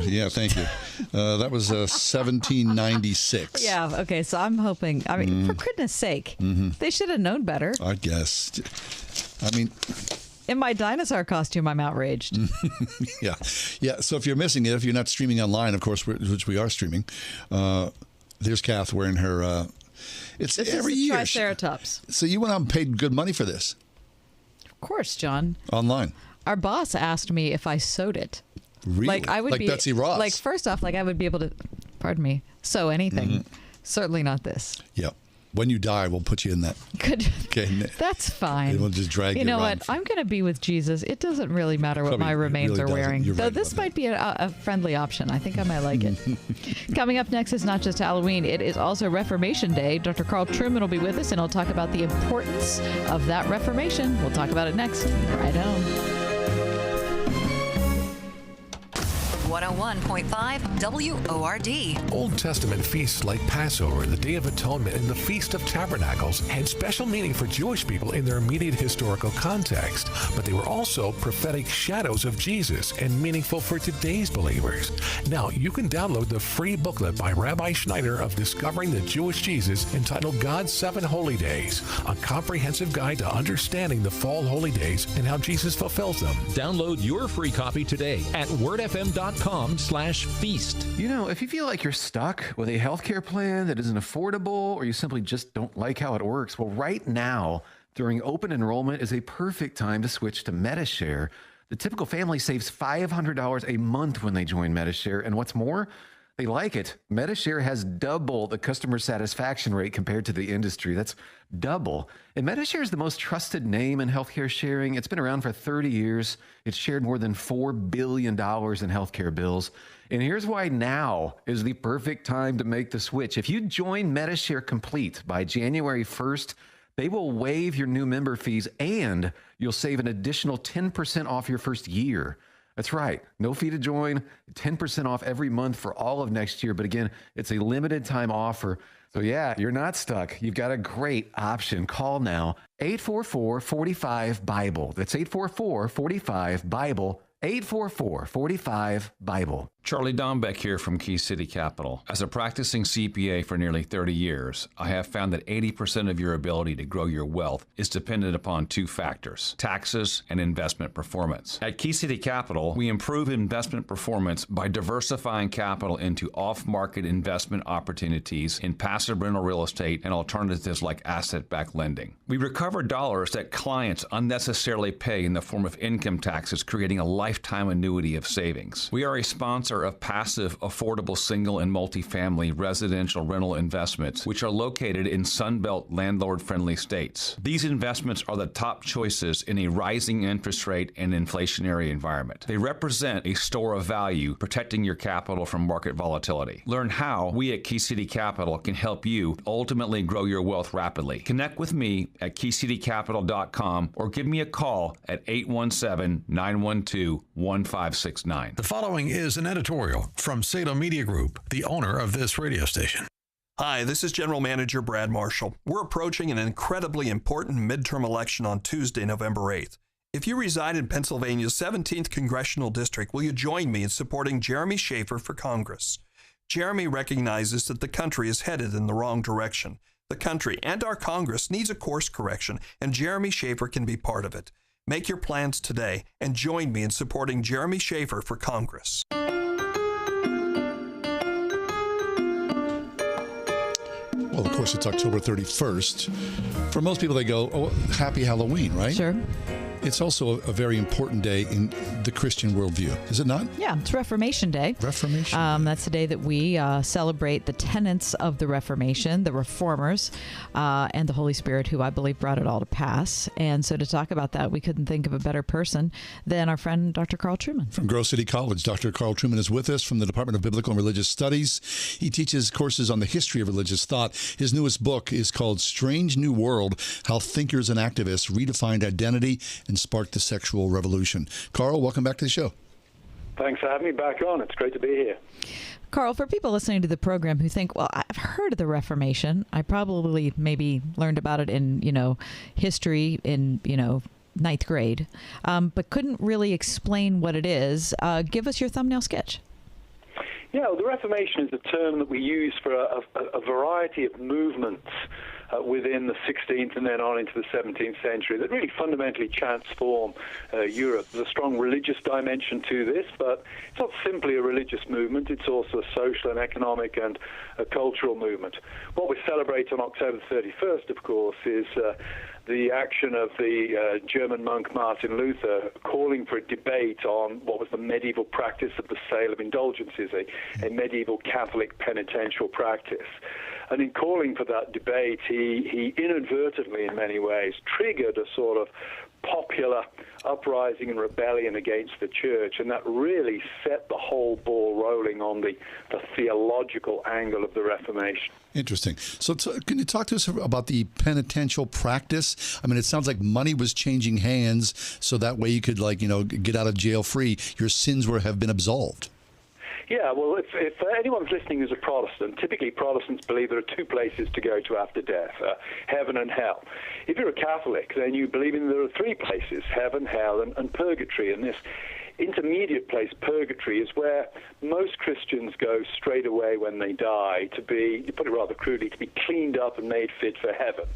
Yeah, thank you. That was 1796. Yeah, okay, so I'm hoping, for goodness sake, they should have known better. I guess. In my dinosaur costume, I'm outraged. Yeah. So if you're missing it, if you're not streaming online, of course, which we are streaming, there's Kath wearing her. It's this every is the year. Triceratops. So you went out and paid good money for this. Of course, John. Online. Our boss asked me if I sewed it. Really? Like I would like be Betsy Ross. Like first off, like I would be able to, pardon me, sew anything. Mm-hmm. Certainly not this. Yeah. When you die, we'll put you in that. Good. Okay. That's fine. And we'll just drag you know around. what? I'm going to be with Jesus. It doesn't really matter what Probably my remains really are doesn't. wearing. You're Though right this about might be a friendly option. I think I might like it. Coming up next is not just Halloween. It is also Reformation Day. Dr. Carl Trueman will be with us, and he'll talk about the importance of that Reformation. We'll talk about it next. Right on. 101.5 WORD. Old Testament feasts like Passover, the Day of Atonement, and the Feast of Tabernacles had special meaning for Jewish people in their immediate historical context, but they were also prophetic shadows of Jesus and meaningful for today's believers. Now, you can download the free booklet by Rabbi Schneider of Discovering the Jewish Jesus entitled God's 7 Holy Days, a comprehensive guide to understanding the fall holy days and how Jesus fulfills them. Download your free copy today at wordfm.com/feast. You know, if you feel like you're stuck with a healthcare plan that isn't affordable or you simply just don't like how it works, well, right now, during open enrollment is a perfect time to switch to MediShare. The typical family saves $500 a month when they join MediShare, and what's more, they like it. MediShare has double the customer satisfaction rate compared to the industry. That's double. And MediShare is the most trusted name in healthcare sharing. It's been around for 30 years. It's shared more than $4 billion in healthcare bills. And here's why now is the perfect time to make the switch. If you join MediShare Complete by January 1st, they will waive your new member fees and you'll save an additional 10% off your first year. That's right. No fee to join, 10% off every month for all of next year. But again, it's a limited time offer. So yeah, you're not stuck. You've got a great option. Call now, 844-45-BIBLE. That's 844-45-BIBLE. 844-45-BIBLE. Charlie Dombeck here from Key City Capital. As a practicing CPA for nearly 30 years, I have found that 80% of your ability to grow your wealth is dependent upon two factors: taxes and investment performance. At Key City Capital, we improve investment performance by diversifying capital into off-market investment opportunities in passive rental real estate and alternatives like asset-backed lending. We recover dollars that clients unnecessarily pay in the form of income taxes, creating a lifetime annuity of savings. We are a sponsor of passive, affordable single and multifamily residential rental investments, which are located in Sunbelt landlord-friendly states. These investments are the top choices in a rising interest rate and inflationary environment. They represent a store of value, protecting your capital from market volatility. Learn how we at Key City Capital can help you ultimately grow your wealth rapidly. Connect with me at keycitycapital.com or give me a call at 817-912-1569. The following is an editorial from Salem Media Group, the owner of this radio station. Hi, this is General Manager Brad Marshall. We're approaching an incredibly important midterm election on Tuesday, November 8th. If you reside in Pennsylvania's 17th Congressional District, will you join me in supporting Jeremy Schaefer for Congress? Jeremy recognizes that the country is headed in the wrong direction. The country and our Congress needs a course correction, and Jeremy Schaefer can be part of it. Make your plans today and join me in supporting Jeremy Schaefer for Congress. Well, of course, it's October 31st. For most people, they go, oh, happy Halloween, right? Sure. It's also a very important day in the Christian worldview, is it not? Yeah, it's Reformation Day. Reformation Day. That's the day that we celebrate the tenets of the Reformation, the Reformers, and the Holy Spirit, who I believe brought it all to pass. And so to talk about that, we couldn't think of a better person than our friend Dr. Carl Trueman. From Grove City College, Dr. Carl Trueman is with us from the Department of Biblical and Religious Studies. He teaches courses on the history of religious thought. His newest book is called Strange New World: How Thinkers and Activists Redefined Identity and Sparked the Sexual Revolution. Carl, welcome back to the show. Thanks for having me back on. It's great to be here. Carl, for people listening to the program who think, well, I've heard of the Reformation. I probably maybe learned about it in, history in, ninth grade, but couldn't really explain what it is. Give us your thumbnail sketch. Yeah, well, the Reformation is a term that we use for a variety of movements within the 16th and then on into the 17th century that really fundamentally transform Europe. There's a strong religious dimension to this, but it's not simply a religious movement. It's also a social and economic and a cultural movement. What we celebrate on October 31st, of course, is the action of the German monk Martin Luther calling for a debate on what was the medieval practice of the sale of indulgences, a medieval Catholic penitential practice. And in calling for that debate, he inadvertently, in many ways, triggered a sort of popular uprising and rebellion against the church, and that really set the whole ball rolling on the theological angle of the Reformation. Interesting. So can you talk to us about the penitential practice? I mean, it sounds like money was changing hands so that way you could, get out of jail free. Your sins have been absolved. Yeah, well, if anyone's listening who's a Protestant, typically Protestants believe there are two places to go to after death, heaven and hell. If you're a Catholic, then you believe there are three places, heaven, hell, and purgatory. And this intermediate place, purgatory, is where most Christians go straight away when they die to be, to put it rather crudely, to be cleaned up and made fit for heaven.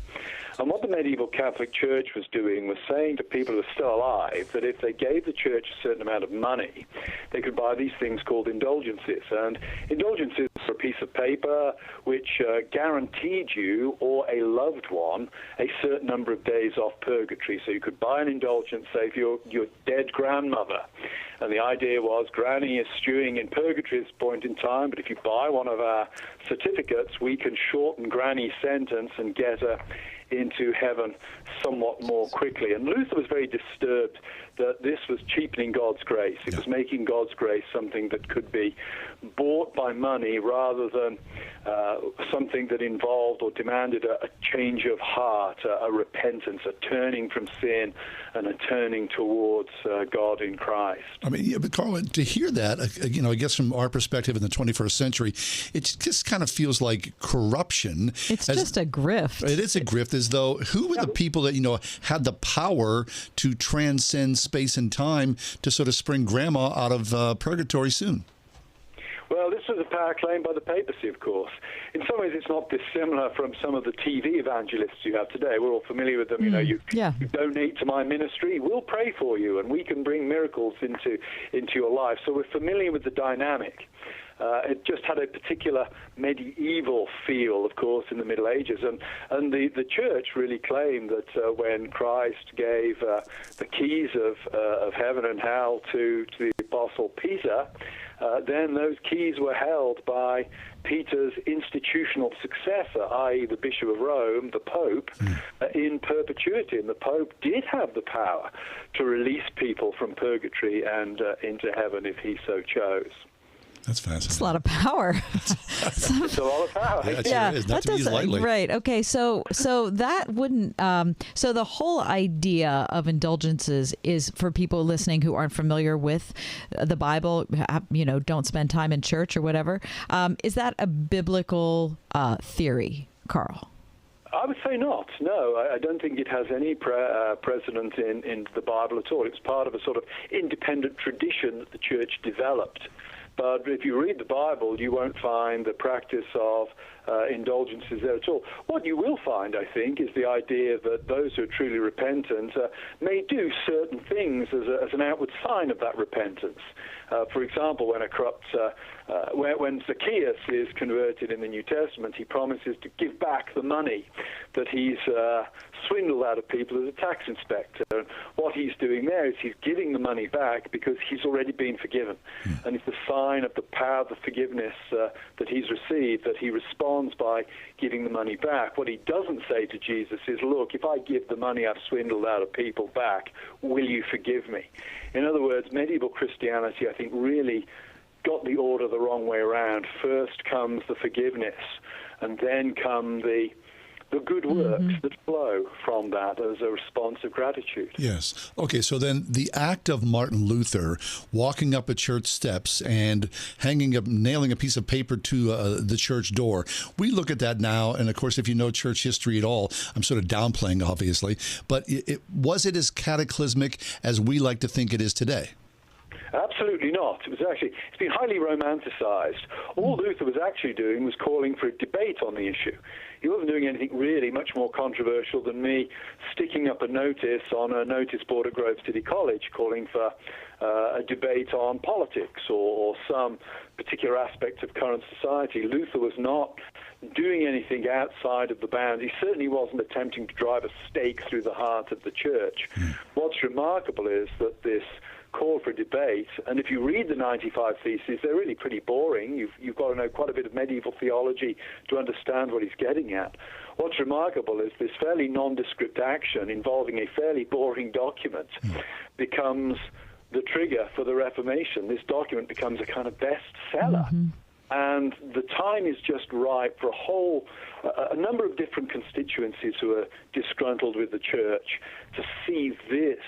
And what the medieval Catholic Church was doing was saying to people who are still alive that if they gave the church a certain amount of money, they could buy these things called indulgences. And indulgences are a piece of paper which guaranteed you or a loved one a certain number of days off purgatory. So you could buy an indulgence, say, for your dead grandmother. And the idea was Granny is stewing in purgatory at this point in time, but if you buy one of our certificates, we can shorten Granny's sentence and get her into heaven somewhat more quickly. And Luther was very disturbed that this was cheapening God's grace. It was making God's grace something that could be bought by money rather than something that involved or demanded a change of heart, a repentance, a turning from sin and a turning towards God in Christ. I mean, but Carl, to hear that, I guess from our perspective in the 21st century, it just kind of feels like corruption. It's just a grift. It is a grift, as though who were the people that, had the power to transcend space and time to sort of spring grandma out of purgatory soon? Well, this was a power claimed by the papacy, of course. In some ways, it's not dissimilar from some of the TV evangelists you have today. We're all familiar with them. You donate to my ministry, we'll pray for you, and we can bring miracles into your life. So we're familiar with the dynamic. It just had a particular medieval feel, of course, in the Middle Ages. And the church really claimed that when Christ gave the keys of heaven and hell to the Apostle Peter, then those keys were held by Peter's institutional successor, i.e. the Bishop of Rome, the Pope, in perpetuity. And the Pope did have the power to release people from purgatory and into heaven if he so chose. That's fascinating. It's a lot of power. It's a lot of power. Yeah, it is. Not to be used lightly. Right. Okay. So that wouldn't. So the whole idea of indulgences is for people listening who aren't familiar with the Bible. Don't spend time in church or whatever. Is that a biblical theory, Carl? I would say not. No, I don't think it has any precedent in the Bible at all. It's part of a sort of independent tradition that the church developed. But if you read the Bible, you won't find the practice of indulgences there at all. What you will find, I think, is the idea that those who are truly repentant may do certain things as an outward sign of that repentance. For example, when a corrupt, when Zacchaeus is converted in the New Testament, he promises to give back the money that he's swindled out of people as a tax inspector. And what he's doing there is he's giving the money back because he's already been forgiven. And it's a sign of the power of the forgiveness that he's received, that he responds by giving the money back. What he doesn't say to Jesus is, look, if I give the money I've swindled out of people back, will you forgive me? In other words, medieval Christianity, I think, really got the order the wrong way around. First comes the forgiveness, and then come the good works that flow from that as a response of gratitude. Yes. Okay, so then the act of Martin Luther walking up a church steps and nailing a piece of paper to the church door, we look at that now, and of course, if you know church history at all, I'm sort of downplaying, obviously, but was it as cataclysmic as we like to think it is today? Absolutely not. It's been highly romanticized. All Luther was actually doing was calling for a debate on the issue. He wasn't doing anything really much more controversial than me sticking up a notice on a notice board at Grove City College calling for a debate on politics or some particular aspect of current society. Luther was not doing anything outside of the bounds. He certainly wasn't attempting to drive a stake through the heart of the church. What's remarkable is that this call for debate, and if you read the 95 Theses, they're really pretty boring. You've got to know quite a bit of medieval theology to understand what he's getting at. What's remarkable is this fairly nondescript action involving a fairly boring document becomes the trigger for the Reformation. This document becomes a kind of bestseller. And the time is just right for a number of different constituencies who are disgruntled with the church to see this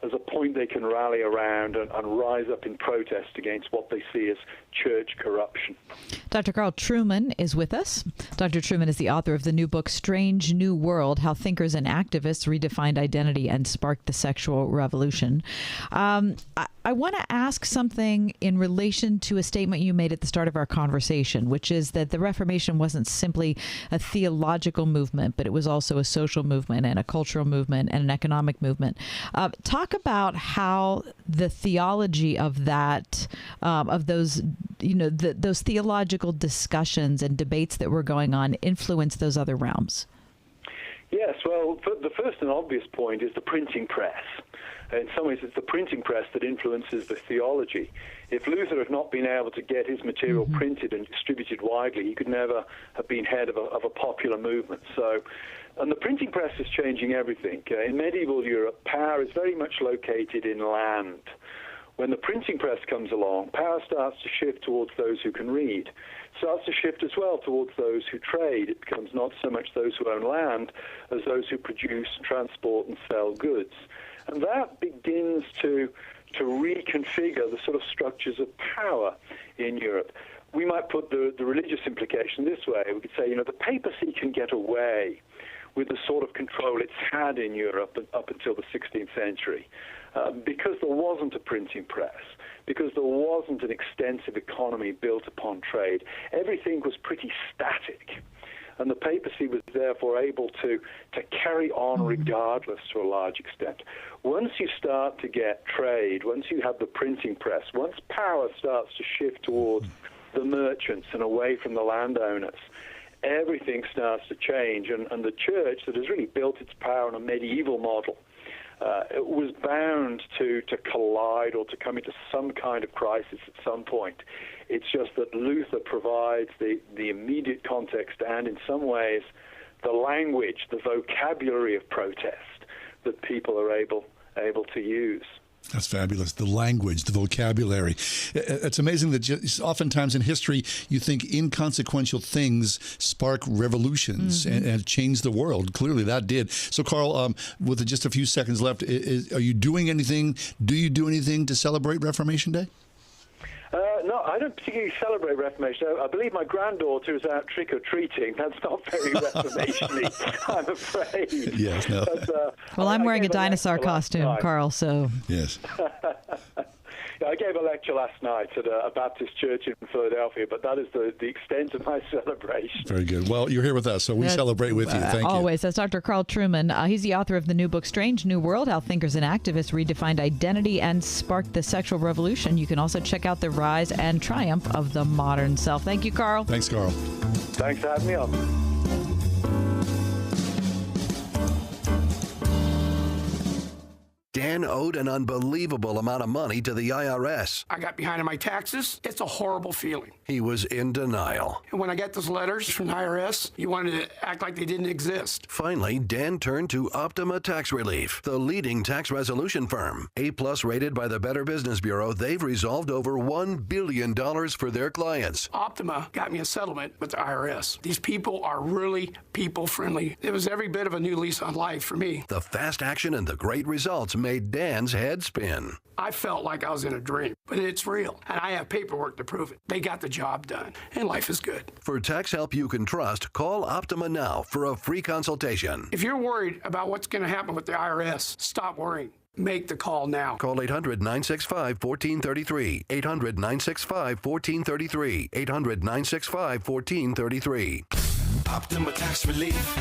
as a point they can rally around and rise up in protest against what they see as church corruption. Dr. Carl Trueman is with us. Dr. Trueman is the author of the new book, Strange New World, How Thinkers and Activists Redefined Identity and Sparked the Sexual Revolution. I want to ask something in relation to a statement you made at the start of our conversation, which is that the Reformation wasn't simply a theological movement, but it was also a social movement and a cultural movement and an economic movement. Talk about how the theology of that, of those, those theological discussions and debates that were going on influenced those other realms. Yes, well, the first and obvious point is the printing press. In some ways, it's the printing press that influences the theology. If Luther had not been able to get his material printed and distributed widely, he could never have been head of a popular movement. And the printing press is changing everything. In medieval Europe, power is very much located in land. When the printing press comes along, power starts to shift towards those who can read. Starts to shift as well towards those who trade. It becomes not so much those who own land as those who produce, transport, and sell goods. And that begins to reconfigure the sort of structures of power in Europe. We might put the religious implication this way. We could say, the papacy can get away with the sort of control it's had in Europe up until the 16th century because there wasn't a printing press, because there wasn't an extensive economy built upon trade. Everything was pretty static. And the papacy was therefore able to carry on regardless to a large extent. Once you start to get trade, once you have the printing press, once power starts to shift towards the merchants and away from the landowners, everything starts to change. And the church that has really built its power on a medieval model it was bound to collide or to come into some kind of crisis at some point. It's just that Luther provides the immediate context and, in some ways, the language, the vocabulary of protest that people are able to use. That's fabulous. The language, the vocabulary. It's amazing that oftentimes in history you think inconsequential things spark revolutions and change the world. Clearly that did. So, Carl, with just a few seconds left, are you doing anything? Do you do anything to celebrate Reformation Day? No, I don't particularly celebrate Reformation. I believe my granddaughter is out trick-or-treating. That's not very Reformation-y, I'm afraid. Yes, no. But, well, I'm wearing a dinosaur costume, Carl, so... Yes. I gave a lecture last night at a Baptist church in Philadelphia, but that is the extent of my celebration. Very good. Well, you're here with us, so we celebrate with you. Thank you. Always. That's Dr. Carl Trueman. He's the author of the new book, Strange New World, How Thinkers and Activists Redefined Identity and Sparked the Sexual Revolution. You can also check out the rise and triumph of the modern self. Thank you, Carl. Thanks, Carl. Thanks for having me on. Dan owed an unbelievable amount of money to the IRS. I got behind on my taxes. It's a horrible feeling. He was in denial. And when I got those letters from the IRS, you wanted to act like they didn't exist. Finally, Dan turned to Optima Tax Relief, the leading tax resolution firm. A-plus rated by the Better Business Bureau, they've resolved over $1 billion for their clients. Optima got me a settlement with the IRS. These people are really people-friendly. It was every bit of a new lease on life for me. The fast action and the great results made Dan's head spin. I felt like I was in a dream, but it's real, and I have paperwork to prove it. They got the job done, and life is good. For tax help you can trust, call Optima now for a free consultation. If you're worried about what's going to happen with the IRS, stop worrying. Make the call now. Call 800-965-1433. 800-965-1433. 800-965-1433. Optima Tax Relief.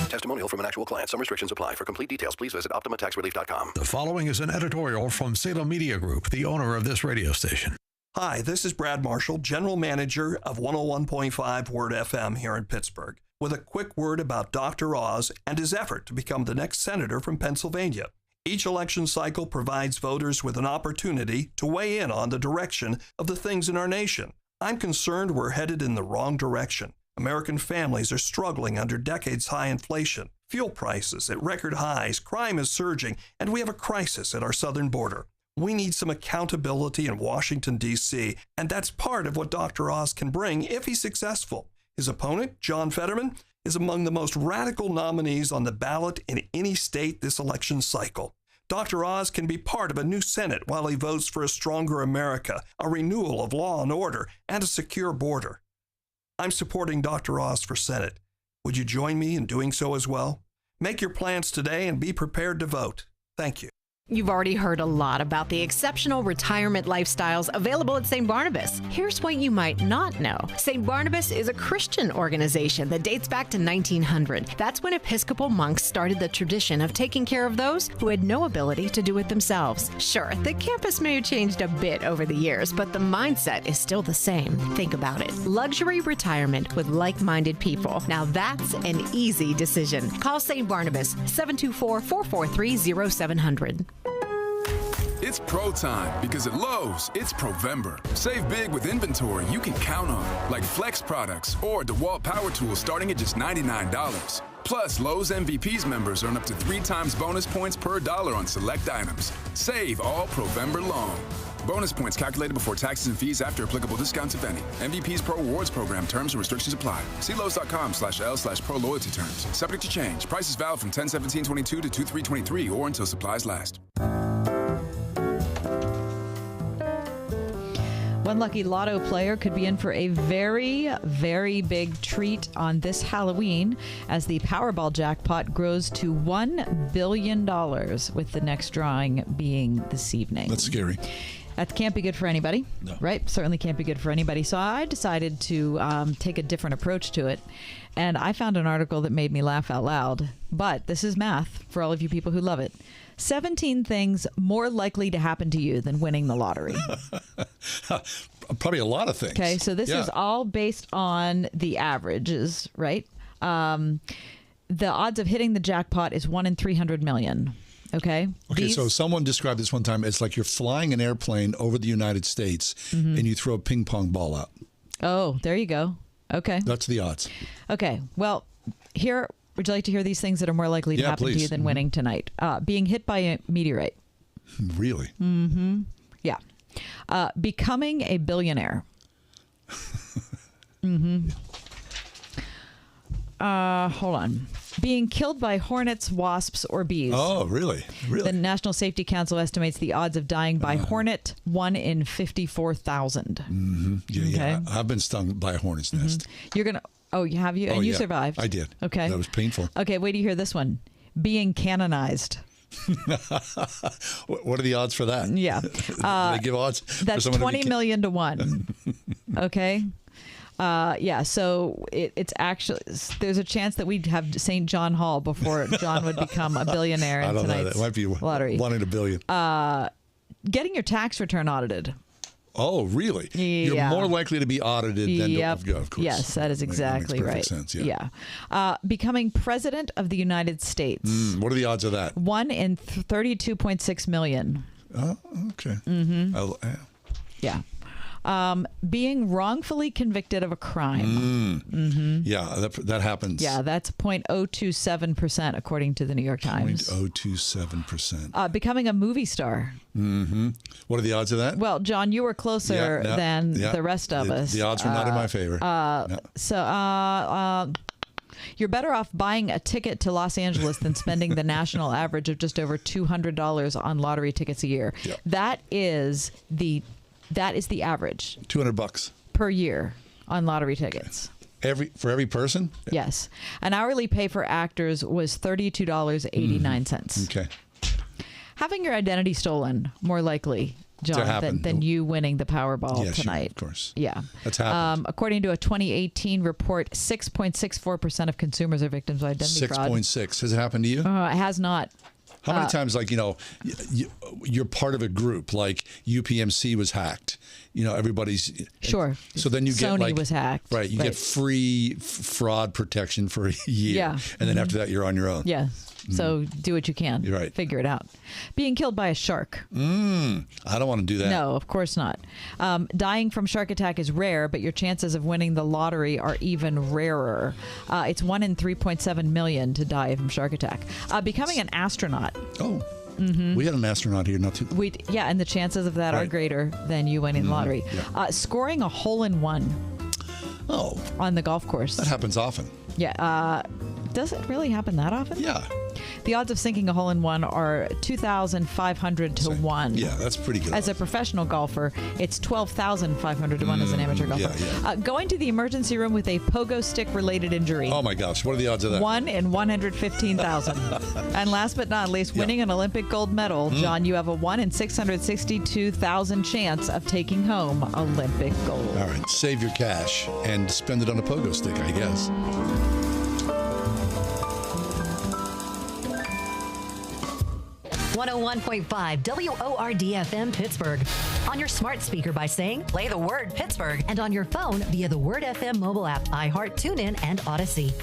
Testimonial from an actual client. Some restrictions apply. For complete details, please visit OptimaTaxRelief.com. The following is an editorial from Salem Media Group, the owner of this radio station. Hi, this is Brad Marshall, General Manager of 101.5 Word FM here in Pittsburgh, with a quick word about Dr. Oz and his effort to become the next senator from Pennsylvania. Each election cycle provides voters with an opportunity to weigh in on the direction of the things in our nation. I'm concerned we're headed in the wrong direction. American families are struggling under decades-high inflation, fuel prices at record highs, crime is surging, and we have a crisis at our southern border. We need some accountability in Washington, D.C., and that's part of what Dr. Oz can bring if he's successful. His opponent, John Fetterman, is among the most radical nominees on the ballot in any state this election cycle. Dr. Oz can be part of a new Senate while he votes for a stronger America, a renewal of law and order, and a secure border. I'm supporting Dr. Oz for Senate. Would you join me in doing so as well? Make your plans today and be prepared to vote. Thank you. You've already heard a lot about the exceptional retirement lifestyles available at St. Barnabas. Here's what you might not know. St. Barnabas is a Christian organization that dates back to 1900. That's when Episcopal monks started the tradition of taking care of those who had no ability to do it themselves. Sure, the campus may have changed a bit over the years, but the mindset is still the same. Think about it. Luxury retirement with like-minded people. Now that's an easy decision. Call St. Barnabas, 724-443-0700. It's pro time because at Lowe's, it's Provember. Save big with inventory you can count on, like Flex products or DeWalt power tools starting at just $99. Plus, Lowe's MVPs members earn up to 3 times bonus points per dollar on select items. Save all Provember long. Bonus points calculated before taxes and fees after applicable discounts, if any. MVP's Pro Rewards Program terms and restrictions apply. See Lowe's.com/L/Pro Loyalty terms. Subject to change. Prices valid from 10/17/22 to 2/3/23 or until supplies last. One lucky lotto player could be in for a very, very big treat on this Halloween as the Powerball jackpot grows to $1 billion, with the next drawing being this evening. That's scary. That can't be good for anybody, right? Certainly can't be good for anybody. So I decided to take a different approach to it. And I found an article that made me laugh out loud. But this is math for all of you people who love it. 17 things more likely to happen to you than winning the lottery. Probably a lot of things. Okay, so this is all based on the averages, right? The odds of hitting the jackpot is 1 in 300 million. Okay. So someone described this one time. It's like you're flying an airplane over the United States and you throw a ping pong ball out. Oh, there you go. Okay. That's the odds. Okay. Well, here, would you like to hear these things that are more likely to happen to you than winning tonight? Being hit by a meteorite. Really? Mm-hmm. Yeah. Becoming a billionaire. Mm-hmm. Hold on. Being killed by hornets, wasps, or bees. Oh, really? The National Safety Council estimates the odds of dying by hornet 1 in 54,000. Mm-hmm. Yeah. I've been stung by a hornet's nest. You're gonna. Oh, have you? And you survived. I did. Okay. That was painful. Okay. Wait till you hear this one. Being canonized. What are the odds for that? Yeah. They give odds. That's 20 million to 1. Okay. So it's actually, there's a chance that we'd have St. John Hall before John would become a billionaire in tonight's That might be lottery. 1 in a billion. Getting your tax return audited. Oh, really? Yeah. You're more likely to be audited than to, of course. Yes, that is exactly makes right. Sense, becoming president of the United States. What are the odds of that? 1 in 32.6 million. Oh, okay. Mm-hmm. Yeah. Being wrongfully convicted of a crime. Mm-hmm. Yeah, that happens. Yeah, that's 0.027% according to the New York Times. 0.027%. Becoming a movie star. Mm-hmm. What are the odds of that? Well, John, you were closer than the rest of us. The odds were not in my favor. You're better off buying a ticket to Los Angeles than spending the national average of just over $200 on lottery tickets a year. Yep. That is the average. $200 per year on lottery tickets. For every person? Yes. An hourly pay for actors was $32.89. Okay. Having your identity stolen, more likely John, than you winning the Powerball tonight. Of course. Yeah. That's happened. According to a 2018 report, 6.64% of consumers are victims of identity fraud. 6.6. Has it happened to you? It has not. How many times, like, you're part of a group, like UPMC was hacked. Everybody's... Sure. So then you get Sony was hacked. Right. You get free fraud protection for a year. Yeah. And then after that, you're on your own. Yeah. So do what you can. You're right. Figure it out. Being killed by a shark. I don't want to do that. No, of course not. Dying from shark attack is rare, but your chances of winning the lottery are even rarer. It's 1 in 3.7 million to die from shark attack. Becoming an astronaut. Oh. Mm-hmm. We had an astronaut here not too. And the chances of that are greater than you winning the lottery. Yeah. Scoring a hole-in-one. Oh. On the golf course. That happens often. Yeah. Does it really happen that often? Yeah. The odds of sinking a hole-in-one are 2,500 to 1. Yeah, that's pretty good. As a professional golfer, it's 12,500 to 1 as an amateur golfer. Yeah. Going to the emergency room with a pogo stick-related injury. Oh, my gosh. What are the odds of that? 1 in 115,000. And last but not least, winning an Olympic gold medal. John, you have a 1 in 662,000 chance of taking home Olympic gold. All right. Save your cash and spend it on a pogo stick, I guess. .5 WORD-FM Pittsburgh. On your smart speaker by saying, play the word Pittsburgh. And on your phone via the Word FM mobile app, iHeart, TuneIn, and Odyssey.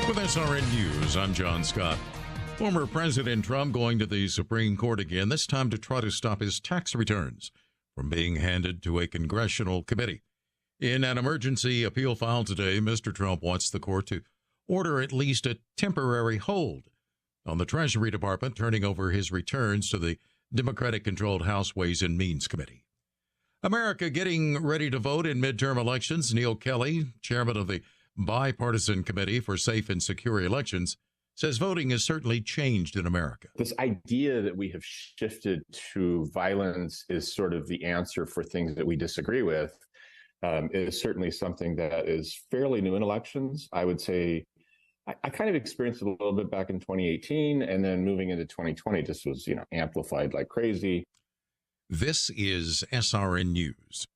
With SRN News, I'm John Scott. Former President Trump going to the Supreme Court again, this time to try to stop his tax returns from being handed to a congressional committee. In an emergency appeal filed today, Mr. Trump wants the court to order at least a temporary hold on the Treasury Department turning over his returns to the Democratic-controlled House Ways and Means Committee. America getting ready to vote in midterm elections. Neil Kelly, chairman of the Bipartisan Committee for Safe and Secure Elections, says voting has certainly changed in America. This idea that we have shifted to violence is sort of the answer for things that we disagree with is certainly something that is fairly new in elections. I would say I kind of experienced it a little bit back in 2018, and then moving into 2020, this was, amplified like crazy. This is SRN News.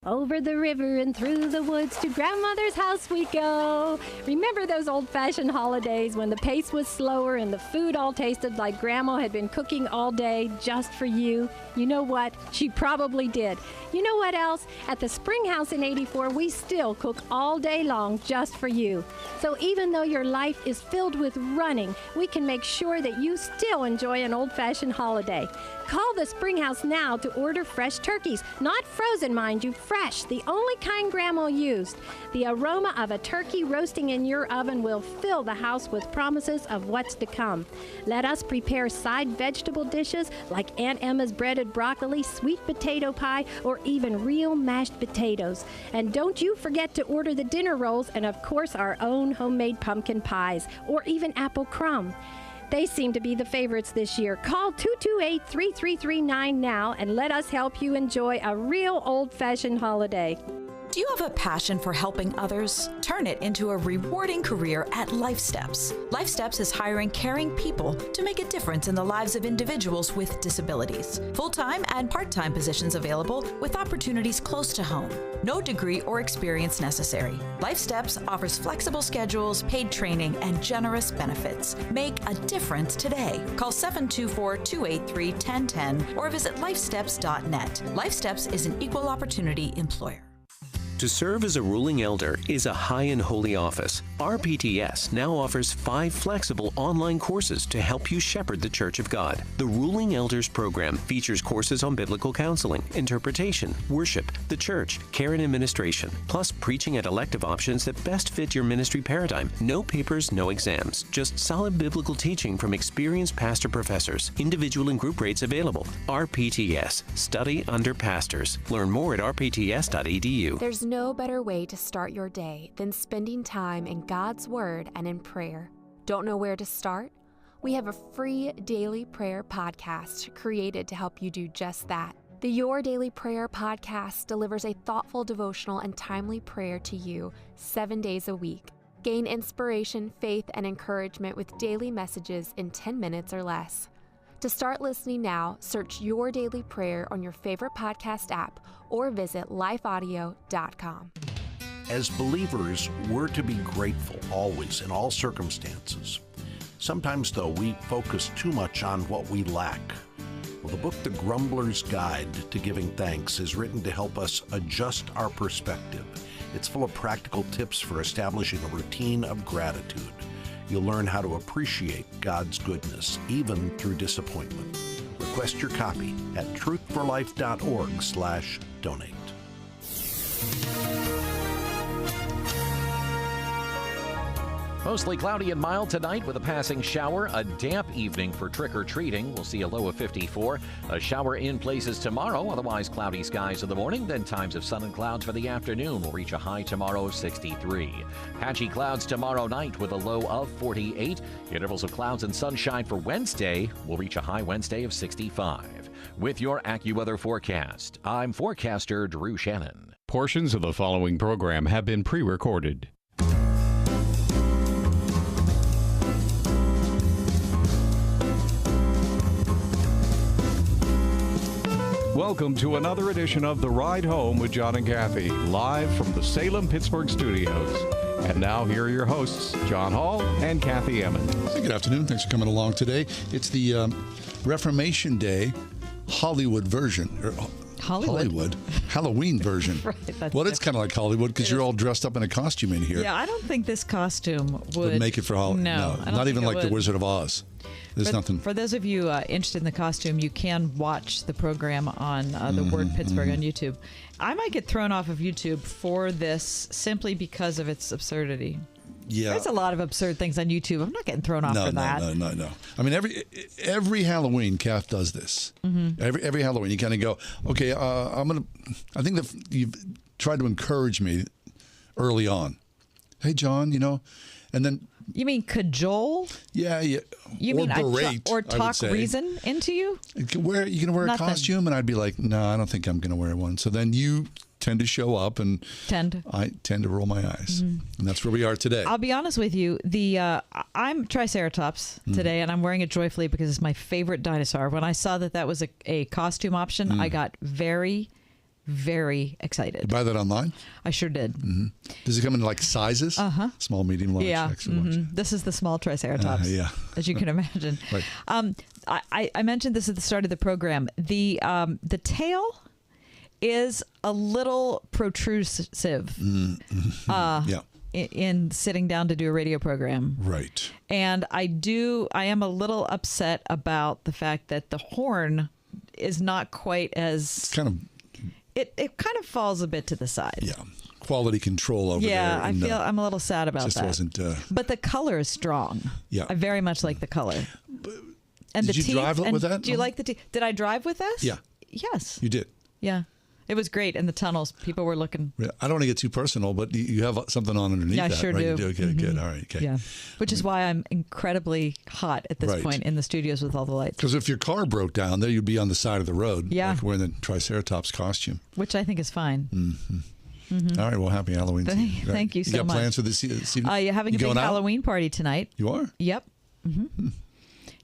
Over the river and through the woods to grandmother's house we go. Remember those old-fashioned holidays when the pace was slower and the food all tasted like grandma had been cooking all day just for you? You know what? She probably did. You know what else? At the Spring House in 84, we still cook all day long just for you. So even though your life is filled with running, we can make sure that you still enjoy an old-fashioned holiday. Call the Spring House now to order fresh turkeys. Not frozen, mind you, fresh, the only kind Grandma used. The aroma of a turkey roasting in your oven will fill the house with promises of what's to come. Let us prepare side vegetable dishes like Aunt Emma's breaded broccoli, sweet potato pie, or even real mashed potatoes. And don't you forget to order the dinner rolls and, of course, our own homemade pumpkin pies, or even apple crumb. They seem to be the favorites this year. Call 228-3339 now and let us help you enjoy a real old-fashioned holiday. Do you have a passion for helping others? Turn it into a rewarding career at LifeSteps. LifeSteps is hiring caring people to make a difference in the lives of individuals with disabilities. Full-time and part-time positions available with opportunities close to home. No degree or experience necessary. LifeSteps offers flexible schedules, paid training, and generous benefits. Make a difference today. Call 724-283-1010 or visit lifesteps.net. LifeSteps is an equal opportunity employer. To serve as a ruling elder is a high and holy office. RPTS now offers 5 flexible online courses to help you shepherd the Church of God. The Ruling Elders program features courses on biblical counseling, interpretation, worship, the church, care and administration, plus preaching and elective options that best fit your ministry paradigm. No papers, no exams, just solid biblical teaching from experienced pastor professors. Individual and group rates available. RPTS. Study under pastors. Learn more at rpts.edu. There's no better way to start your day than spending time in God's Word and in prayer. Don't know where to start? We have a free daily prayer podcast created to help you do just that. The Your Daily Prayer podcast delivers a thoughtful devotional and timely prayer to you 7 days a week. Gain inspiration, faith, and encouragement with daily messages in 10 minutes or less. To start listening now, search Your Daily Prayer on your favorite podcast app or visit lifeaudio.com. As believers, we're to be grateful always in all circumstances. Sometimes, though, we focus too much on what we lack. Well, the book, The Grumbler's Guide to Giving Thanks, is written to help us adjust our perspective. It's full of practical tips for establishing a routine of gratitude. You'll learn how to appreciate God's goodness, even through disappointment. Request your copy at truthforlife.org/donate. Mostly cloudy and mild tonight with a passing shower. A damp evening for trick-or-treating. We'll see a low of 54. A shower in places tomorrow. Otherwise, cloudy skies in the morning. Then times of sun and clouds for the afternoon. We'll reach a high tomorrow of 63. Patchy clouds tomorrow night with a low of 48. Intervals of clouds and sunshine for Wednesday. We'll reach a high Wednesday of 65. With your AccuWeather forecast, I'm forecaster Drew Shannon. Portions of the following program have been pre-recorded. Welcome to another edition of The Ride Home with John and Kathy, live from the Salem-Pittsburgh studios. And now here are your hosts, John Hall and Kathy Emmons. Hey, good afternoon. Thanks for coming along today. It's the Reformation Day Hollywood version. Hollywood. Halloween version. Right, well, it's kind of like Hollywood because you're all dressed up in a costume in here. Yeah, I don't think this costume would make it for Halloween. No, not even like the Wizard of Oz. There's nothing. For those of you interested in the costume, you can watch the program on the Word Pittsburgh on YouTube. I might get thrown off of YouTube for this simply because of its absurdity. Yeah, there's a lot of absurd things on YouTube. I'm not getting thrown off for that. No. I mean, every Halloween, Kath does this. Mm-hmm. Every Halloween, you kind of go, okay, I think that you've tried to encourage me early on. Hey, John, and then. You mean cajole? Yeah. You or mean berate, or talk reason into you? You can wear a costume, and I'd be like, no, I don't think I'm going to wear one. So then you tend to show up, and I tend to roll my eyes, and that's where we are today. I'll be honest with you. I'm Triceratops today, and I'm wearing it joyfully because it's my favorite dinosaur. When I saw that was a costume option, I got very, very excited. You buy that online? I sure did. Mm-hmm. Does it come in like sizes? Small, medium, large, extra large. This is the small Triceratops, as you can imagine. Right. I mentioned this at the start of the program. The tail is a little protrusive in sitting down to do a radio program. Right. And I am a little upset about the fact that the horn is not quite as... It kind of falls a bit to the side. Yeah. Quality control over there. Yeah, I'm a little sad about just that. Wasn't, but the color is strong. Yeah. I very much like the color. And did you drive with that? Do you like the teeth? Did I drive with this? Yeah. Yes. You did? Yeah. It was great in the tunnels. People were looking. I don't want to get too personal, but you have something on underneath that, I sure right? do. You do? Okay, good. All right. Okay. Yeah. Which is why I'm incredibly hot at this point in the studios with all the lights. Because if your car broke down there, you'd be on the side of the road, like wearing the Triceratops costume. Which I think is fine. Mm-hmm. Mm-hmm. All right. Well, happy Halloween to you. Thank you so much. You got plans for this evening? You're having a big Halloween party tonight. You are? Yep. Mm-hmm.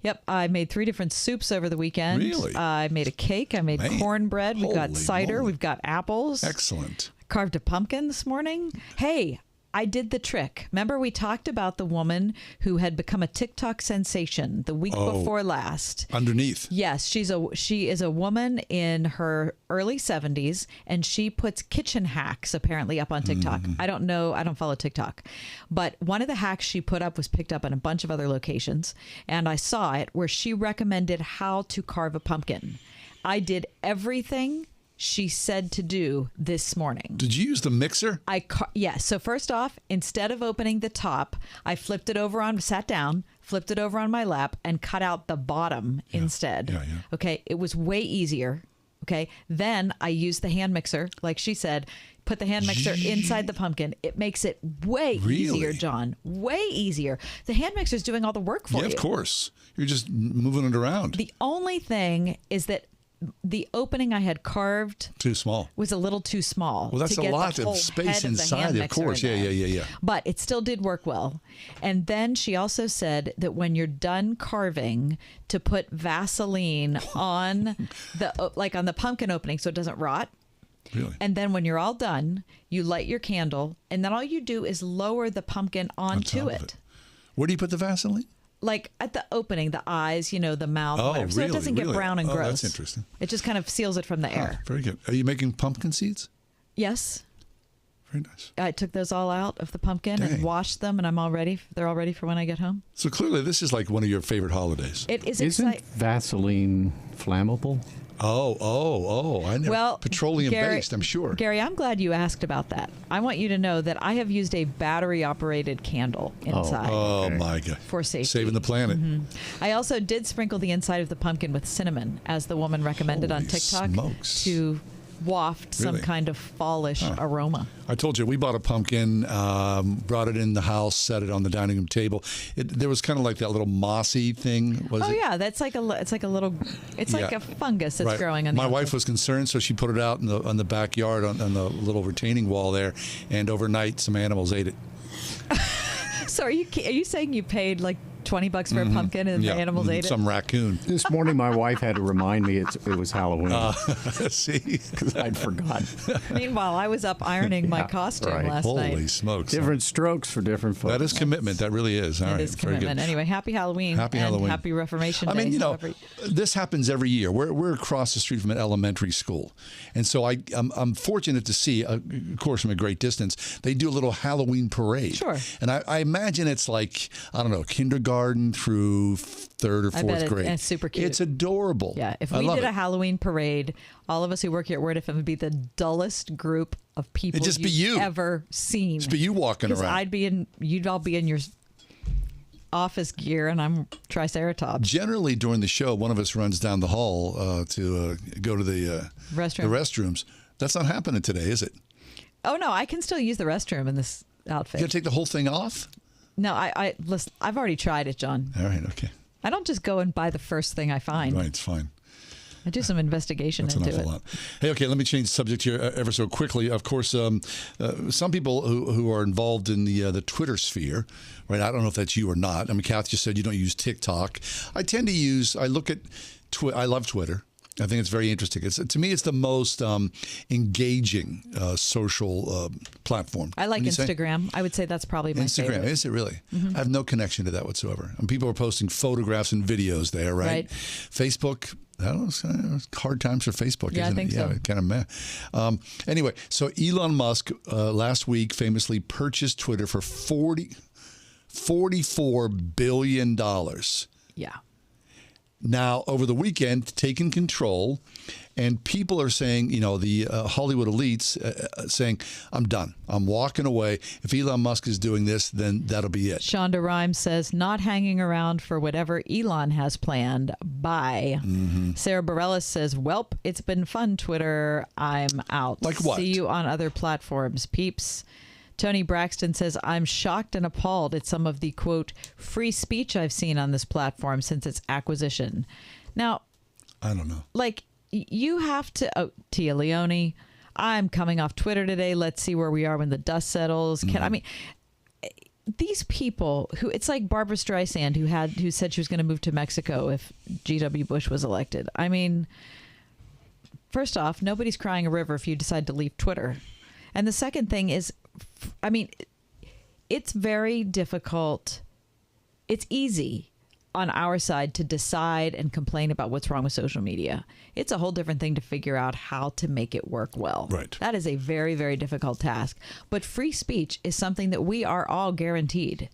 Yep, I made 3 different soups over the weekend. Really? I made a cake. I made cornbread. We've got cider. Moly. We've got apples. Excellent. Carved a pumpkin this morning. Hey, I did the trick. Remember we talked about the woman who had become a TikTok sensation the week before last. Underneath. Yes, she is a woman in her early 70s, and she puts kitchen hacks apparently up on TikTok. I don't know. I don't follow TikTok. But one of the hacks she put up was picked up in a bunch of other locations, and I saw it where she recommended how to carve a pumpkin. I did everything she said to do this morning. Did you use the mixer? Yes. So first off, instead of opening the top, I sat down, flipped it over on my lap, and cut out the bottom instead. Yeah. Okay. It was way easier. Okay. Then I used the hand mixer, like she said, put the hand mixer inside the pumpkin. It makes it way easier, John. Way easier. The hand mixer is doing all the work for you. Yeah, of course. You're just moving it around. The only thing is that the opening I had carved too small. Was a little too small. Well, that's to a get lot the of whole space head inside, of of course. Yeah. But it still did work well. And then she also said that when you're done carving, to put Vaseline on on the pumpkin opening so it doesn't rot. Really? And then when you're all done, you light your candle, and then all you do is lower the pumpkin onto it. Where do you put the Vaseline? Like at the opening, the eyes, the mouth, whatever. So it doesn't get brown and gross. That's interesting. It just kind of seals it from the air. Very good. Are you making pumpkin seeds? Yes. Very nice. I took those all out of the pumpkin and washed them, and I'm all ready. They're all ready for when I get home. So clearly, this is like one of your favorite holidays. It is Isn't exciting. Vaseline flammable? Oh! I never. Petroleum based, I'm sure. Gary, I'm glad you asked about that. I want you to know that I have used a battery-operated candle inside. Oh my God! For safety, saving the planet. I also did sprinkle the inside of the pumpkin with cinnamon, as the woman recommended on TikTok, to waft some kind of fallish aroma. I told you, we bought a pumpkin, brought it in the house, set it on the dining room table. There was kind of like that little mossy thing. Yeah, that's like it's like a fungus that's growing on the outside. My wife was concerned, so she put it out on the backyard on the little retaining wall there, and overnight some animals ate it. So are you saying you paid like $20 for a pumpkin and the animals ate it? Some raccoon. This morning, my wife had to remind me it was Halloween. See? Because I'd forgotten. Meanwhile, I was up ironing my costume last night. Holy smokes. Different strokes for different folks. That is commitment. That really is. All right. It is commitment. Anyway, happy Halloween. Happy and Halloween. Happy Reformation Day. I mean, this happens every year. We're across the street from an elementary school. And so I'm fortunate to see, of course, from a great distance, they do a little Halloween parade. Sure. And I imagine it's like, I don't know, kindergarten through third or fourth grade. It's super cute. It's adorable. Yeah, if we did a Halloween parade, all of us who work here at Word FM would be the dullest group of people It'd just be you. ever seen. Just be you walking around. You'd all be in your office gear, and I'm Triceratops. Generally, during the show, one of us runs down the hall to go to the restrooms. That's not happening today, is it? Oh no, I can still use the restroom in this outfit. You got to take the whole thing off? No, listen, I've already tried it, John. All right, okay. I don't just go and buy the first thing I find. Right, it's fine. I do some investigation into it. That's an awful lot. Hey, okay, let me change the subject here ever so quickly. Of course, some people who are involved in the Twitter sphere, right? I don't know if that's you or not. I mean, Kath just said you don't use TikTok. I love Twitter. I think it's very interesting. To me, it's the most engaging social platform. I like Instagram. I would say that's probably my favorite. Is it really? I have no connection to that whatsoever. And people are posting photographs and videos there, right? Facebook, I don't know, it's kind of hard times for Facebook, isn't it? I think so. Yeah, kind of meh. Anyway, so Elon Musk last week famously purchased Twitter for $44 billion. Yeah. Now, over the weekend, taken control, and people are saying, the Hollywood elites saying, I'm done. I'm walking away. If Elon Musk is doing this, then that'll be it. Shonda Rhimes says, not hanging around for whatever Elon has planned. Bye. Sarah Bareilles says, welp, it's been fun, Twitter. I'm out. Like what? See you on other platforms, peeps. Tony Braxton says, I'm shocked and appalled at some of the, quote, free speech I've seen on this platform since its acquisition. Now, I don't know. Like, you have to, Tia Leone, I'm coming off Twitter today. Let's see where we are when the dust settles. I mean, these people who, it's like Barbara Streisand who said she was going to move to Mexico if G.W. Bush was elected. I mean, first off, nobody's crying a river if you decide to leave Twitter. And the second thing is, I mean, it's very difficult. It's easy on our side to decide and complain about what's wrong with social media. It's a whole different thing to figure out how to make it work well. Right. That is a very, very difficult task. But free speech is something that we are all guaranteed.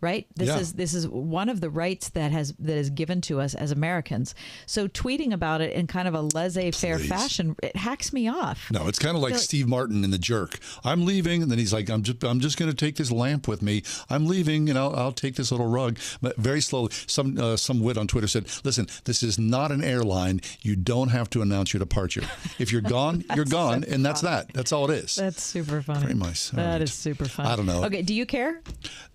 Right? This is one of the rights that is given to us as Americans. So tweeting about it in kind of a laissez-faire fashion, it hacks me off. No, it's kind of like Steve Martin in The Jerk. I'm leaving, and then he's like, I'm just going to take this lamp with me. I'm leaving, and I'll take this little rug. But very slowly, some wit on Twitter said, listen, this is not an airline. You don't have to announce your departure. If you're gone, you're gone, and that's that. That's all it is. That's super funny. Very nice. That is super funny. I don't know. Okay, do you care?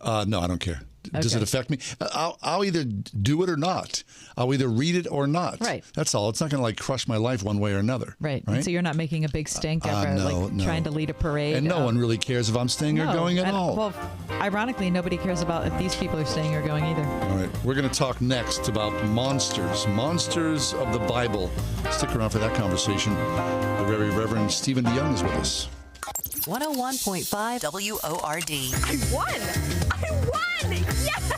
No, I don't care. care. Does it affect me? I'll either do it or not. I'll either read it or not. Right. That's all. It's not going to crush my life one way or another. Right. And so you're not making a big stink ever, no. trying to lead a parade. And no one really cares if I'm staying or going at all. Well, ironically, nobody cares about if these people are staying or going either. All right. We're going to talk next about monsters of the Bible. Stick around for that conversation. The Very Reverend Stephen DeYoung is with us. 101.5 WORD. I won! Yes!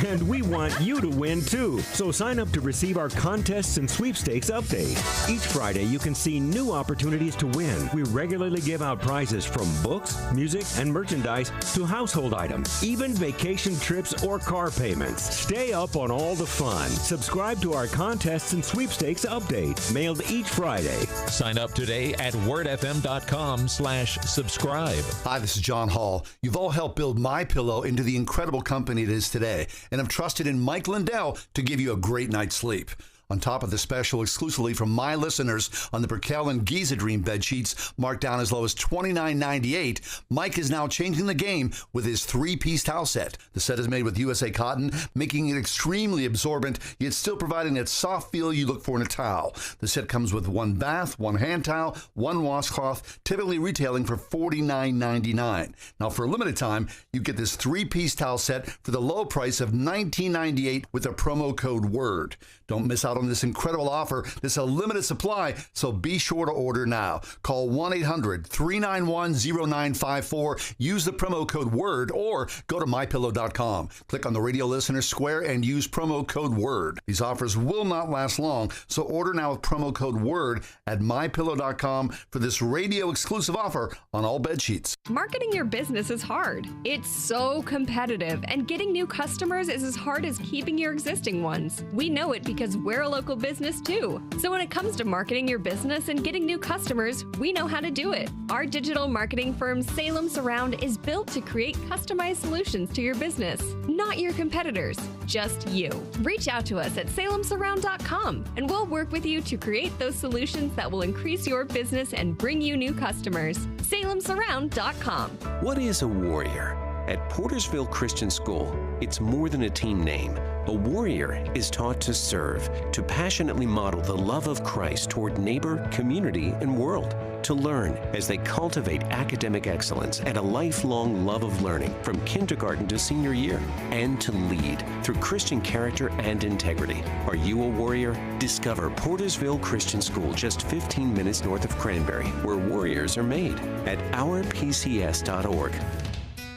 And we want you to win too. So sign up to receive our contests and sweepstakes update. Each Friday, you can see new opportunities to win. We regularly give out prizes from books, music, and merchandise to household items, even vacation trips or car payments. Stay up on all the fun. Subscribe to our contests and sweepstakes update, mailed each Friday. Sign up today at wordfm.com/subscribe. Hi, this is John Hall. You've all helped build MyPillow into the incredible company it is today, and have trusted in Mike Lindell to give you a great night's sleep. On top of the special exclusively from my listeners on the Perkel and Giza Dream bed sheets, marked down as low as $29.98, Mike is now changing the game with his 3-piece towel set. The set is made with USA cotton, making it extremely absorbent, yet still providing that soft feel you look for in a towel. The set comes with 1 bath, 1 hand towel, 1 washcloth, typically retailing for $49.99. Now, for a limited time, you get this 3-piece towel set for the low price of $19.98 with a promo code WORD. Don't miss out on this incredible offer. This is a limited supply, so be sure to order now. Call 1-800-391-0954. Use the promo code WORD or go to mypillow.com. Click on the radio listener square and use promo code WORD. These offers will not last long, so order now with promo code WORD at mypillow.com for this radio exclusive offer on all bed sheets. Marketing your business is hard. It's so competitive, and getting new customers is as hard as keeping your existing ones. We know it because we're a local business too. So when it comes to marketing your business and getting new customers, we know how to do it. Our digital marketing firm Salem Surround is built to create customized solutions to your business, not your competitors, just you. Reach out to us at salemsurround.com and we'll work with you to create those solutions that will increase your business and bring you new customers. salemsurround.com. What is a warrior? At Portersville Christian School, it's more than a team name. A warrior is taught to serve, to passionately model the love of Christ toward neighbor, community, and world, to learn as they cultivate academic excellence and a lifelong love of learning from kindergarten to senior year, and to lead through Christian character and integrity. Are you a warrior? Discover Portersville Christian School just 15 minutes north of Cranberry, where warriors are made, at ourpcs.org.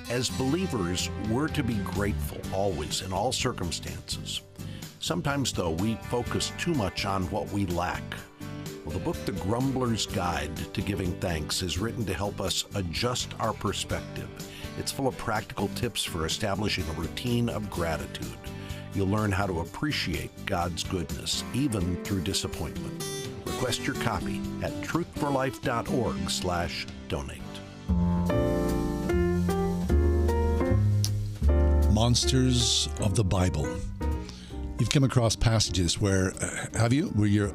As believers, we're to be grateful always in all circumstances. Sometimes, though, we focus too much on what we lack. Well, the book, The Grumbler's Guide to Giving Thanks, is written to help us adjust our perspective. It's full of practical tips for establishing a routine of gratitude. You'll learn how to appreciate God's goodness, even through disappointment. Request your copy at truthforlife.org/donate. Monsters of the Bible. You've come across passages where, have you, where your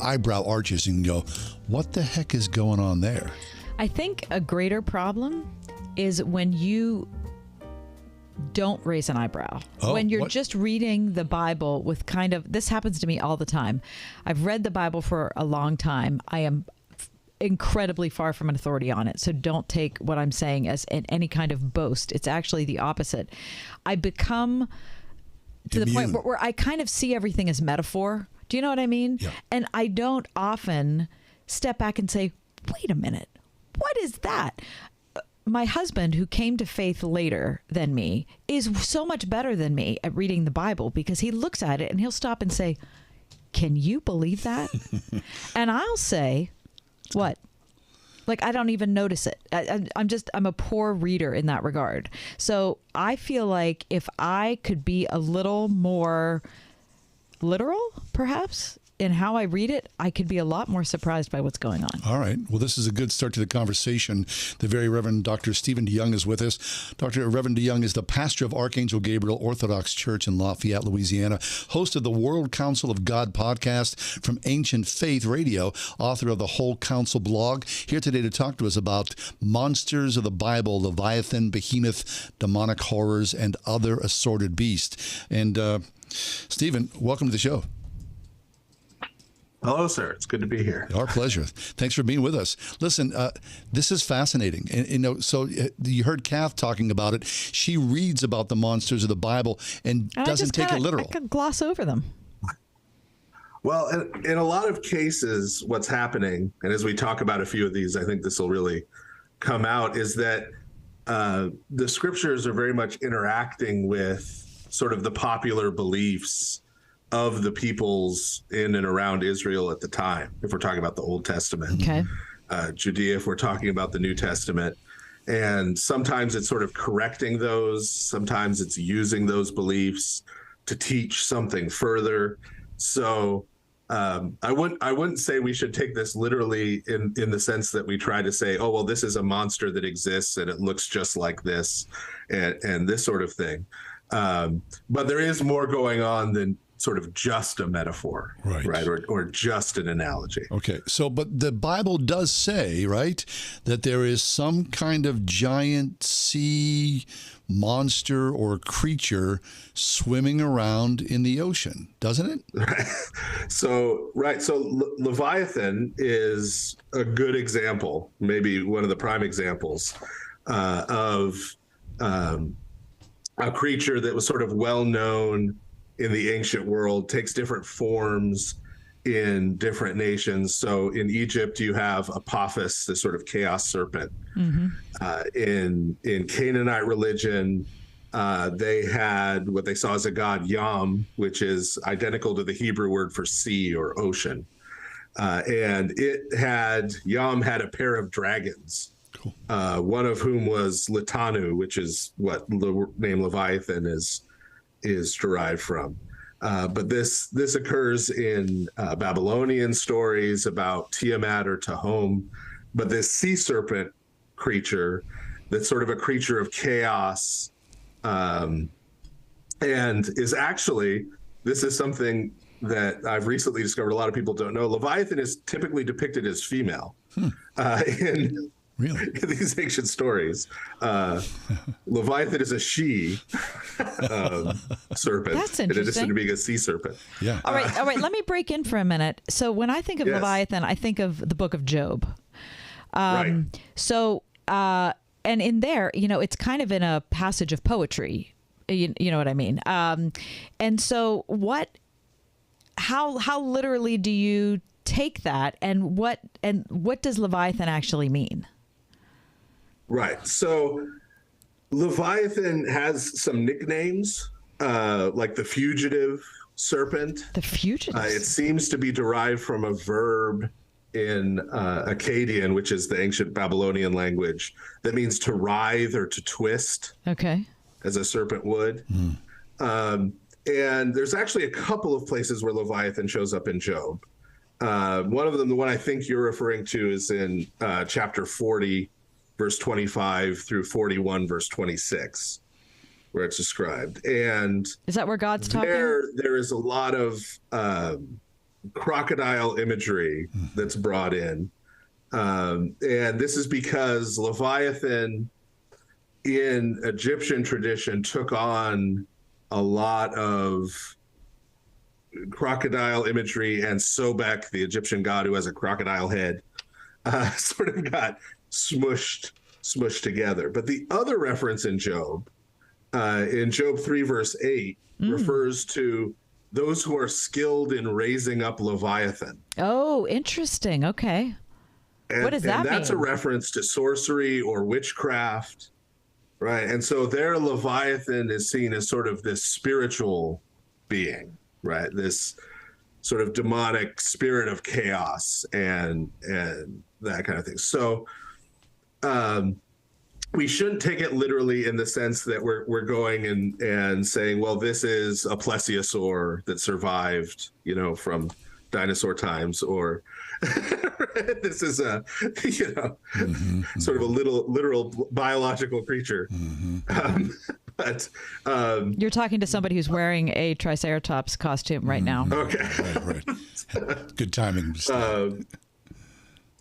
eyebrow arches and you go, what the heck is going on there? I think a greater problem is when you don't raise an eyebrow. When you're just reading the Bible with kind of, this happens to me all the time. I've read the Bible for a long time. I am incredibly far from an authority on it. So don't take what I'm saying as any kind of boast. It's actually the opposite. I become to the point where I kind of see everything as metaphor. Do you know what I mean? Yeah. And I don't often step back and say, wait a minute, what is that? My husband, who came to faith later than me, is so much better than me at reading the Bible because he looks at it and he'll stop and say, can you believe that? And I'll say, what? Like, I don't even notice it. I'm a poor reader in that regard. So I feel like if I could be a little more literal, perhaps, in how I read it, I could be a lot more surprised by what's going on. All right. Well, this is a good start to the conversation. The Very Reverend Dr. Stephen DeYoung is with us. Dr. Reverend DeYoung is the pastor of Archangel Gabriel Orthodox Church in Lafayette, Louisiana, host of the Whole Counsel of God podcast from Ancient Faith Radio, author of the Whole Counsel Blog, here today to talk to us about monsters of the Bible, Leviathan, Behemoth, demonic horrors, and other assorted beasts. And Stephen, welcome to the show. Hello, sir. It's good to be here. Our pleasure. Thanks for being with us. Listen, this is fascinating. And, so you heard Kath talking about it. She reads about the monsters of the Bible and doesn't take it literal. I could gloss over them. Well, in a lot of cases, what's happening, and as we talk about a few of these, I think this will really come out, is that the scriptures are very much interacting with sort of the popular beliefs of the peoples in and around Israel at the time, if we're talking about the Old Testament. Okay. Judea, if we're talking about the New Testament. And sometimes it's sort of correcting those, sometimes it's using those beliefs to teach something further. So I wouldn't say we should take this literally in the sense that we try to say, oh, well, this is a monster that exists and it looks just like this and this sort of thing. But there is more going on than sort of just a metaphor, right? Or just an analogy. Okay. So, but the Bible does say, right, that there is some kind of giant sea monster or creature swimming around in the ocean, doesn't it? Right. So Leviathan is a good example, maybe one of the prime examples of a creature that was sort of well known in the ancient world, takes different forms in different nations. So in Egypt, you have Apophis, this sort of chaos serpent. Mm-hmm. In Canaanite religion, they had what they saw as a god Yam, which is identical to the Hebrew word for sea or ocean. And Yam had a pair of dragons, cool. One of whom was Litanu, which is what the name Leviathan is derived from. But this occurs in Babylonian stories about Tiamat or Tahom. But this sea serpent creature, that's sort of a creature of chaos, and is actually, this is something that I've recently discovered a lot of people don't know. Leviathan is typically depicted as female in these ancient stories. Leviathan is a she serpent. That's interesting. In addition to being a sea serpent. Yeah. All right. Let me break in for a minute. So when I think of Leviathan, I think of the book of Job. Right. So, and in there, it's kind of in a passage of poetry. You know what I mean? And so how literally do you take that, and what does Leviathan actually mean? Right. So Leviathan has some nicknames, like the fugitive serpent. The fugitive? It seems to be derived from a verb in Akkadian, which is the ancient Babylonian language, that means to writhe or to twist. Okay. As a serpent would. And there's actually a couple of places where Leviathan shows up in Job. One of them, the one I think you're referring to, is in chapter 40, verse 25 through 41, verse 26, where it's described. And is that where God's talking? There is a lot of crocodile imagery that's brought in. And this is because Leviathan in Egyptian tradition took on a lot of crocodile imagery, and Sobek, the Egyptian god who has a crocodile head, sort of got smushed together. But the other reference in Job 3 verse 8 refers to those who are skilled in raising up Leviathan. Oh, interesting. Okay. What does that mean? That's a reference to sorcery or witchcraft, right? And so there Leviathan is seen as sort of this spiritual being, right? This sort of demonic spirit of chaos and that kind of thing. So we shouldn't take it literally in the sense that we're going and saying, well, this is a plesiosaur that survived, from dinosaur times, or this is a, sort of a literal biological creature. But you're talking to somebody who's wearing a Triceratops costume right now. Okay. Right. Good timing.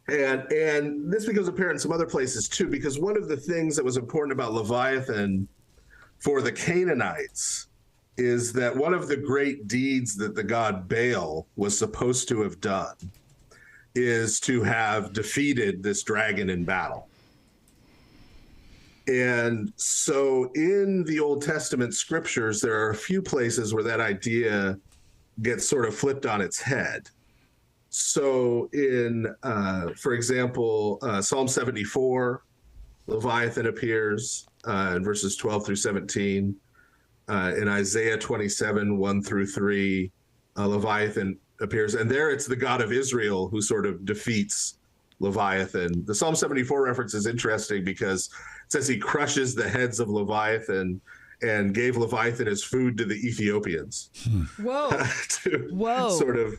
And this becomes apparent in some other places too, because one of the things that was important about Leviathan for the Canaanites is that one of the great deeds that the god Baal was supposed to have done is to have defeated this dragon in battle. And so in the Old Testament scriptures, there are a few places where that idea gets sort of flipped on its head. So in, for example, Psalm 74, Leviathan appears in verses 12 through 17. In Isaiah 27, 1 through 3, Leviathan appears. And there it's the God of Israel who sort of defeats Leviathan. The Psalm 74 reference is interesting because it says he crushes the heads of Leviathan and gave Leviathan as food to the Ethiopians. Whoa. Whoa. Sort of.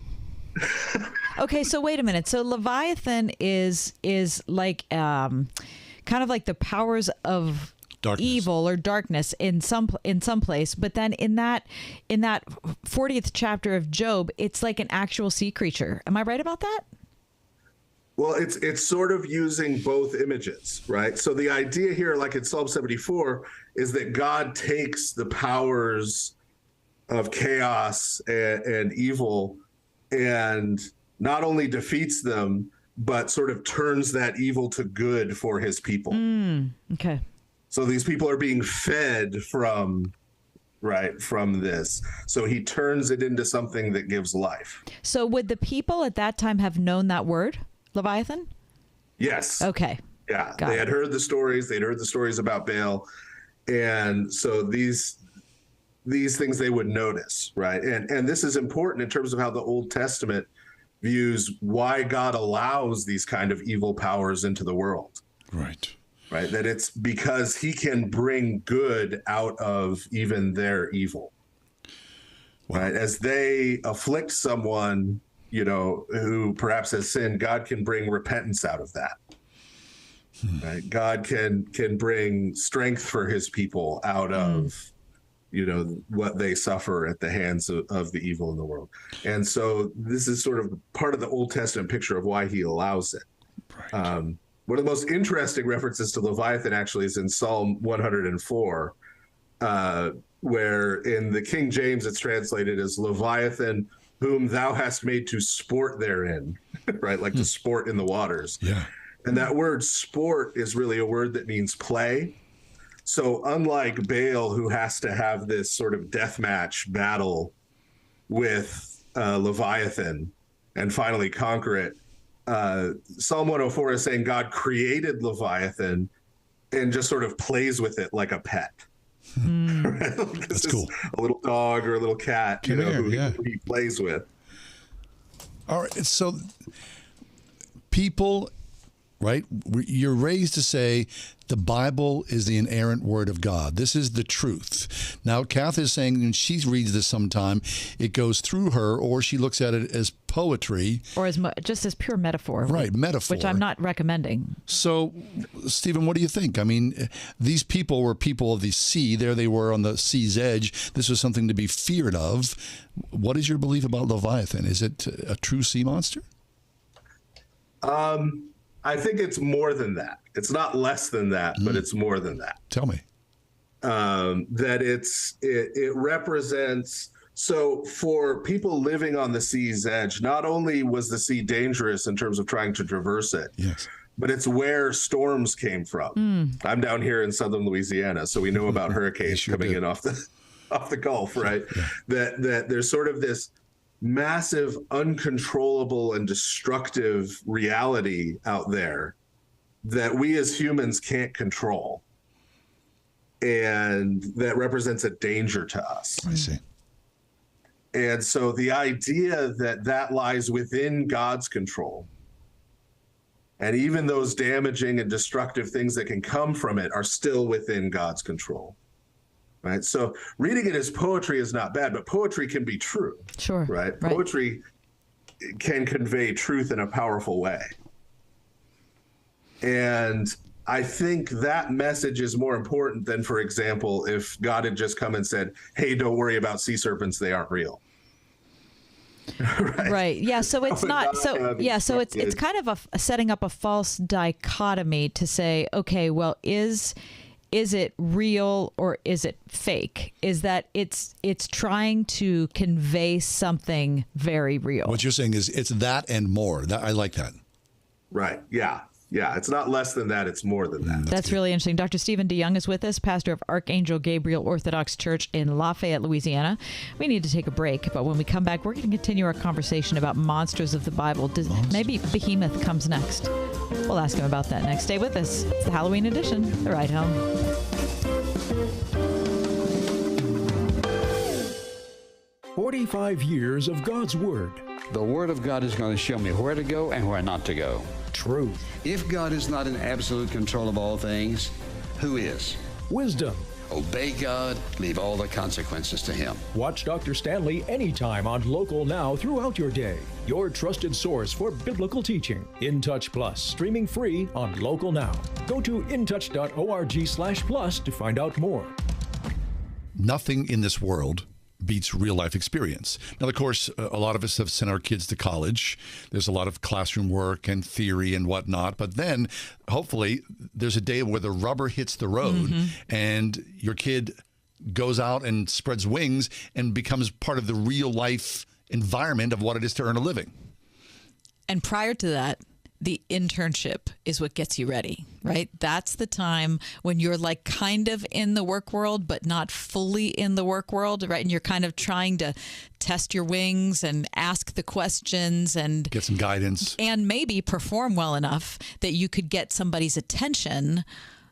Okay, so wait a minute. So Leviathan is like kind of like the powers of darkness. Evil or darkness in some place, but then in that 40th chapter of Job, it's like an actual sea creature. Am I right about that? Well, it's sort of using both images, right? So the idea here, like in Psalm 74, is that God takes the powers of chaos and evil and not only defeats them, but sort of turns that evil to good for his people. Okay. So these people are being fed from this. So he turns it into something that gives life. So would the people at that time have known that word, Leviathan? Yes. Okay. Yeah. They had heard the stories. They'd heard the stories about Baal. And so these things they would notice, right? And this is important in terms of how the Old Testament views why God allows these kind of evil powers into the world. Right. Right, that it's because he can bring good out of even their evil. Wow. Right, as they afflict someone, who perhaps has sinned, God can bring repentance out of that. Right, God can bring strength for his people out of, what they suffer at the hands of the evil in the world. And so this is sort of part of the Old Testament picture of why he allows it. Right. One of the most interesting references to Leviathan actually is in Psalm 104, where in the King James it's translated as Leviathan, whom thou hast made to sport therein, right? Like to sport in the waters. Yeah. And that word sport is really a word that means play. So unlike Baal, who has to have this sort of deathmatch battle with Leviathan and finally conquer it, Psalm 104 is saying God created Leviathan and just sort of plays with it like a pet. Right? Like this is cool. A little dog or a little cat, who he plays with. All right. So people, right? You're raised to say the Bible is the inerrant word of God. This is the truth. Now, Kath is saying when she reads this sometime, it goes through her, or she looks at it as poetry. Or as just as pure metaphor. Right, metaphor. Which I'm not recommending. So, Stephen, what do you think? I mean, these people were people of the sea. There they were on the sea's edge. This was something to be feared of. What is your belief about Leviathan? Is it a true sea monster? I think it's more than that. It's not less than that, but it's more than that. Tell me. That it represents, so for people living on the sea's edge, not only was the sea dangerous in terms of trying to traverse it, yes, but it's where storms came from. I'm down here in southern Louisiana, so we know about hurricanes coming in off the Gulf, right? Yeah. That there's sort of this massive, uncontrollable, and destructive reality out there that we as humans can't control. And that represents a danger to us. I see. And so the idea that lies within God's control, and even those damaging and destructive things that can come from it are still within God's control. Right. So reading it as poetry is not bad, but poetry can be true. Sure. Right. Poetry can convey truth in a powerful way. And I think that message is more important than, for example, if God had just come and said, hey, don't worry about sea serpents, they aren't real. Right. Yeah. So it's not. So yeah. So it's kind of setting up a false dichotomy to say, okay, well, is it real or is it fake? Is that it's trying to convey something very real. What you're saying is it's that and more. I like that. Right. Yeah. Yeah, it's not less than that, it's more than that. That's really interesting. Dr. Stephen DeYoung is with us, pastor of Archangel Gabriel Orthodox Church in Lafayette, Louisiana. We need to take a break, but when we come back, we're going to continue our conversation about monsters of the Bible. Maybe Behemoth comes next. We'll ask him about that next. Stay with us. It's the Halloween edition, The Ride Home. "45 years of God's Word." The Word of God is going to show me where to go and where not to go. Truth. If God is not in absolute control of all things, who is? Wisdom. Obey God, leave all the consequences to Him. Watch Dr. Stanley anytime on Local Now throughout your day. Your trusted source for biblical teaching. In Touch Plus, streaming free on Local Now. Go to intouch.org/plus to find out more. Nothing in this world beats real life experience. Now, of course, a lot of us have sent our kids to college. There's a lot of classroom work and theory and whatnot. But then, hopefully, there's a day where the rubber hits the road and your kid goes out and spreads wings and becomes part of the real life environment of what it is to earn a living. And prior to that, the internship is what gets you ready, right? That's the time when you're like kind of in the work world, but not fully in the work world, right? And you're kind of trying to test your wings and ask the questions and get some guidance and maybe perform well enough that you could get somebody's attention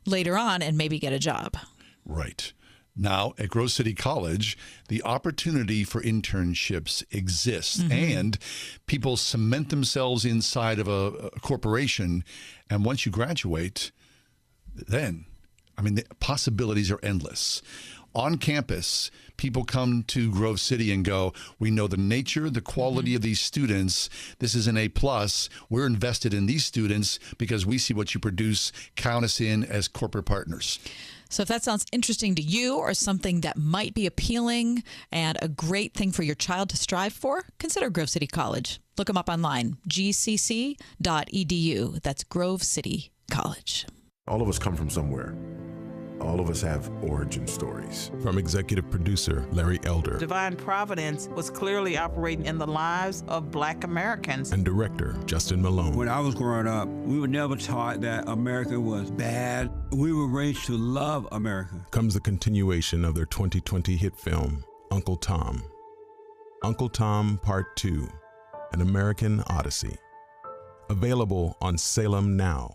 later on and maybe get a job. Right. Now, at Grove City College, the opportunity for internships exists, and people cement themselves inside of a corporation. And once you graduate, then, I mean, the possibilities are endless. On campus, people come to Grove City and go, we know the nature, the quality of these students. This is an A+. We're invested in these students because we see what you produce. Count us in as corporate partners. So if that sounds interesting to you or something that might be appealing and a great thing for your child to strive for, consider Grove City College. Look them up online, gcc.edu. That's Grove City College. All of us come from somewhere. All of us have origin stories. From executive producer Larry Elder Divine Providence was clearly operating in the lives of Black Americans. and director Justin Malone. When I was growing up, we were never taught that America was bad. We were raised to love America. Comes the continuation of their 2020 hit film, Uncle Tom. Uncle Tom Part 2, An American Odyssey. Available on Salem Now.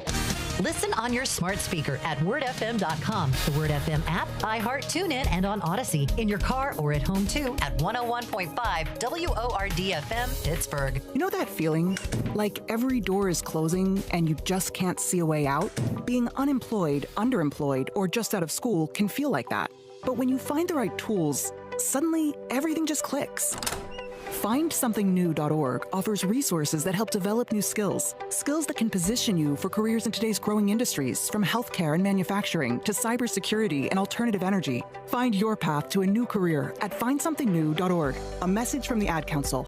Listen on your smart speaker at wordfm.com, the Word FM app, iHeart, TuneIn, and on Odyssey. In your car or at home, too, at 101.5 WORD-FM, Pittsburgh. You know that feeling? Like every door is closing and you just can't see a way out? Being unemployed, underemployed, or just out of school can feel like that. But when you find the right tools, suddenly everything just clicks. FindSomethingNew.org offers resources that help develop new skills that can position you for careers in today's growing industries, from healthcare and manufacturing to cybersecurity and alternative energy. Find your path to a new career at FindSomethingNew.org. A message from the Ad Council.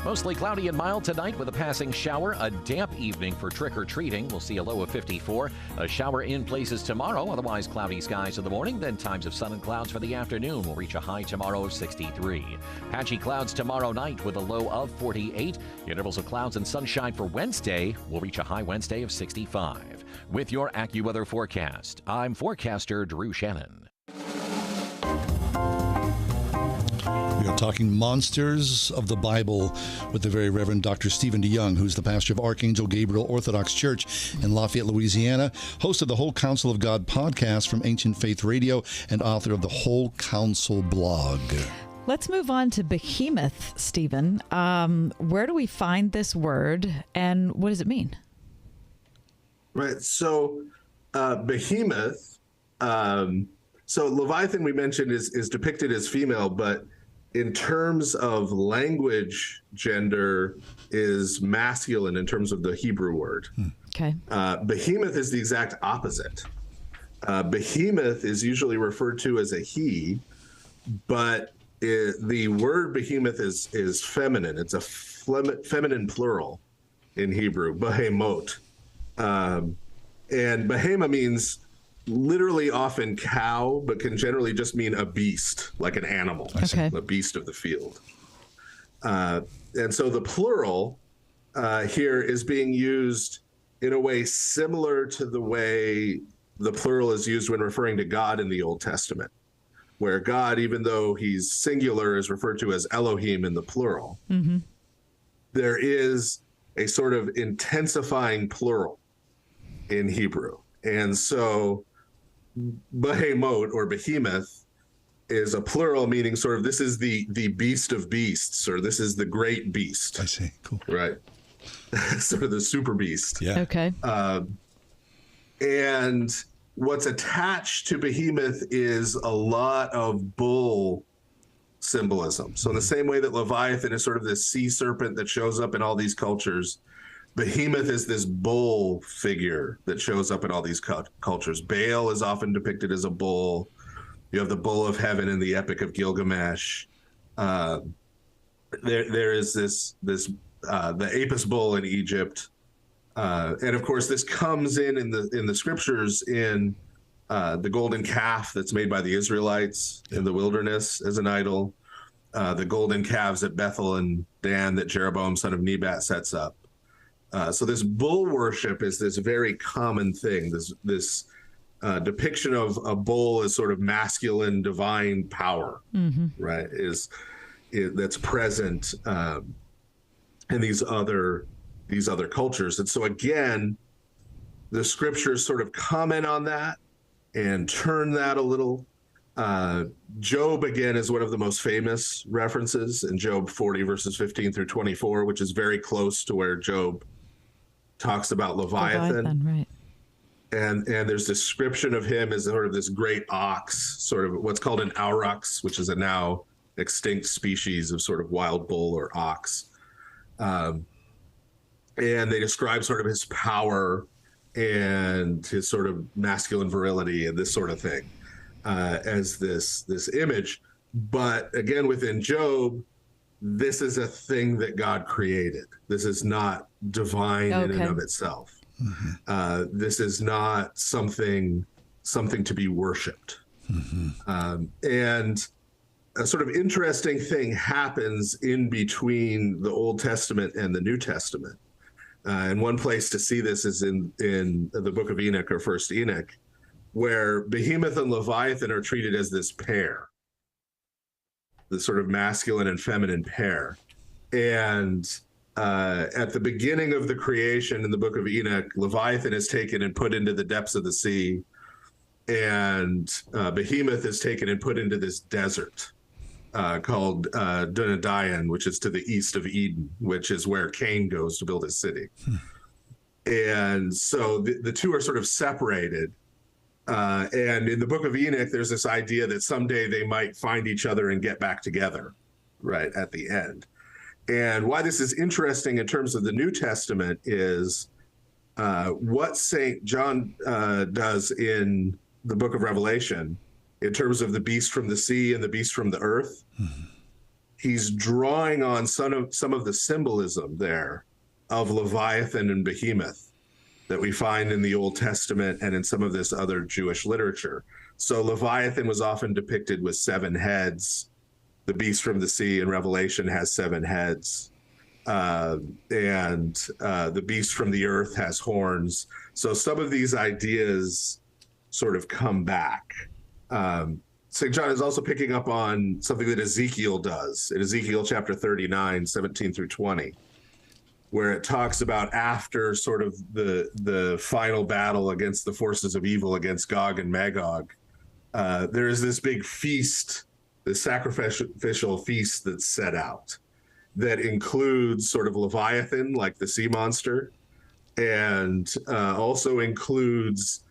Mostly cloudy and mild tonight with a passing shower. A damp evening for trick-or-treating. We'll see a low of 54. A shower in places tomorrow. Otherwise, cloudy skies in the morning. Then times of sun and clouds for the afternoon. We'll reach a high tomorrow of 63. Patchy clouds tomorrow night with a low of 48. Intervals of clouds and sunshine for Wednesday. We'll reach a high Wednesday of 65. With your AccuWeather forecast, I'm forecaster Drew Shannon. We are talking monsters of the Bible with the Very Reverend Dr. Stephen DeYoung, who's the pastor of Archangel Gabriel Orthodox Church in Lafayette, Louisiana, host of the Whole Counsel of God podcast from Ancient Faith Radio, and author of the Whole Counsel Blog. Let's move on to Behemoth, Stephen. Where do we find this word and what does it mean? Right. So Behemoth, So Leviathan, we mentioned, is depicted as female, but in terms of language, gender is masculine in terms of the Hebrew word. Okay. Behemoth is the exact opposite. Behemoth is usually referred to as a he, but the word behemoth is feminine. It's a feminine plural in Hebrew, behemoth. And behema means literally often cow, but can generally just mean a beast, like an animal, a beast of the field. And so the plural here is being used in a way similar to the way the plural is used when referring to God in the Old Testament, where God, even though he's singular, is referred to as Elohim in the plural. Mm-hmm. There is a sort of intensifying plural in Hebrew. And so Behemoth or behemoth is a plural, meaning sort of this is the beast of beasts, or this is the great beast. I see. Cool. Right. Sort of the super beast. Yeah. Okay. And what's attached to behemoth is a lot of bull symbolism. So in the same way that Leviathan is sort of this sea serpent that shows up in all these cultures, Behemoth is this bull figure that shows up in all these cultures. Baal is often depicted as a bull. You have the bull of heaven in the Epic of Gilgamesh. There is the Apis bull in Egypt, and of course this comes in the scriptures in the golden calf that's made by the Israelites in the wilderness as an idol, the golden calves at Bethel and Dan that Jeroboam son of Nebat sets up. So this bull worship is this very common thing. This depiction of a bull as sort of masculine, divine power, right? That's present in these other cultures. And so again, the scriptures sort of comment on that and turn that a little. Job, again, is one of the most famous references in Job 40, verses 15 through 24, which is very close to where Job talks about Leviathan. Right. And there's description of him as sort of this great ox, sort of what's called an aurochs, which is a now extinct species of sort of wild bull or ox. And they describe sort of his power and his sort of masculine virility and this sort of thing as this image. But again, within Job, this is a thing that God created. This is not divine in and of itself. Mm-hmm. This is not something to be worshipped. Mm-hmm. And a sort of interesting thing happens in between the Old Testament and the New Testament. And one place to see this is in the book of Enoch, or First Enoch, where Behemoth and Leviathan are treated as this pair, the sort of masculine and feminine pair. And at the beginning of the creation in the book of Enoch, Leviathan is taken and put into the depths of the sea, and Behemoth is taken and put into this desert called Dunedin, which is to the east of Eden, which is where Cain goes to build his city. And so the two are sort of separated. And in the book of Enoch, there's this idea that someday they might find each other and get back together, right, at the end. And why this is interesting in terms of the New Testament is what St. John does in the book of Revelation in terms of the beast from the sea and the beast from the earth. Mm-hmm. He's drawing on some of the symbolism there of Leviathan and Behemoth that we find in the Old Testament and in some of this other Jewish literature. So Leviathan was often depicted with 7 heads. The beast from the sea in Revelation has 7 heads. And the beast from the earth has horns. So some of these ideas sort of come back. St. John is also picking up on something that Ezekiel does in Ezekiel chapter 39, 17 through 20, where it talks about after sort of the final battle against the forces of evil against Gog and Magog, there is this big feast, the sacrificial feast that's set out that includes sort of Leviathan, like the sea monster, and also includes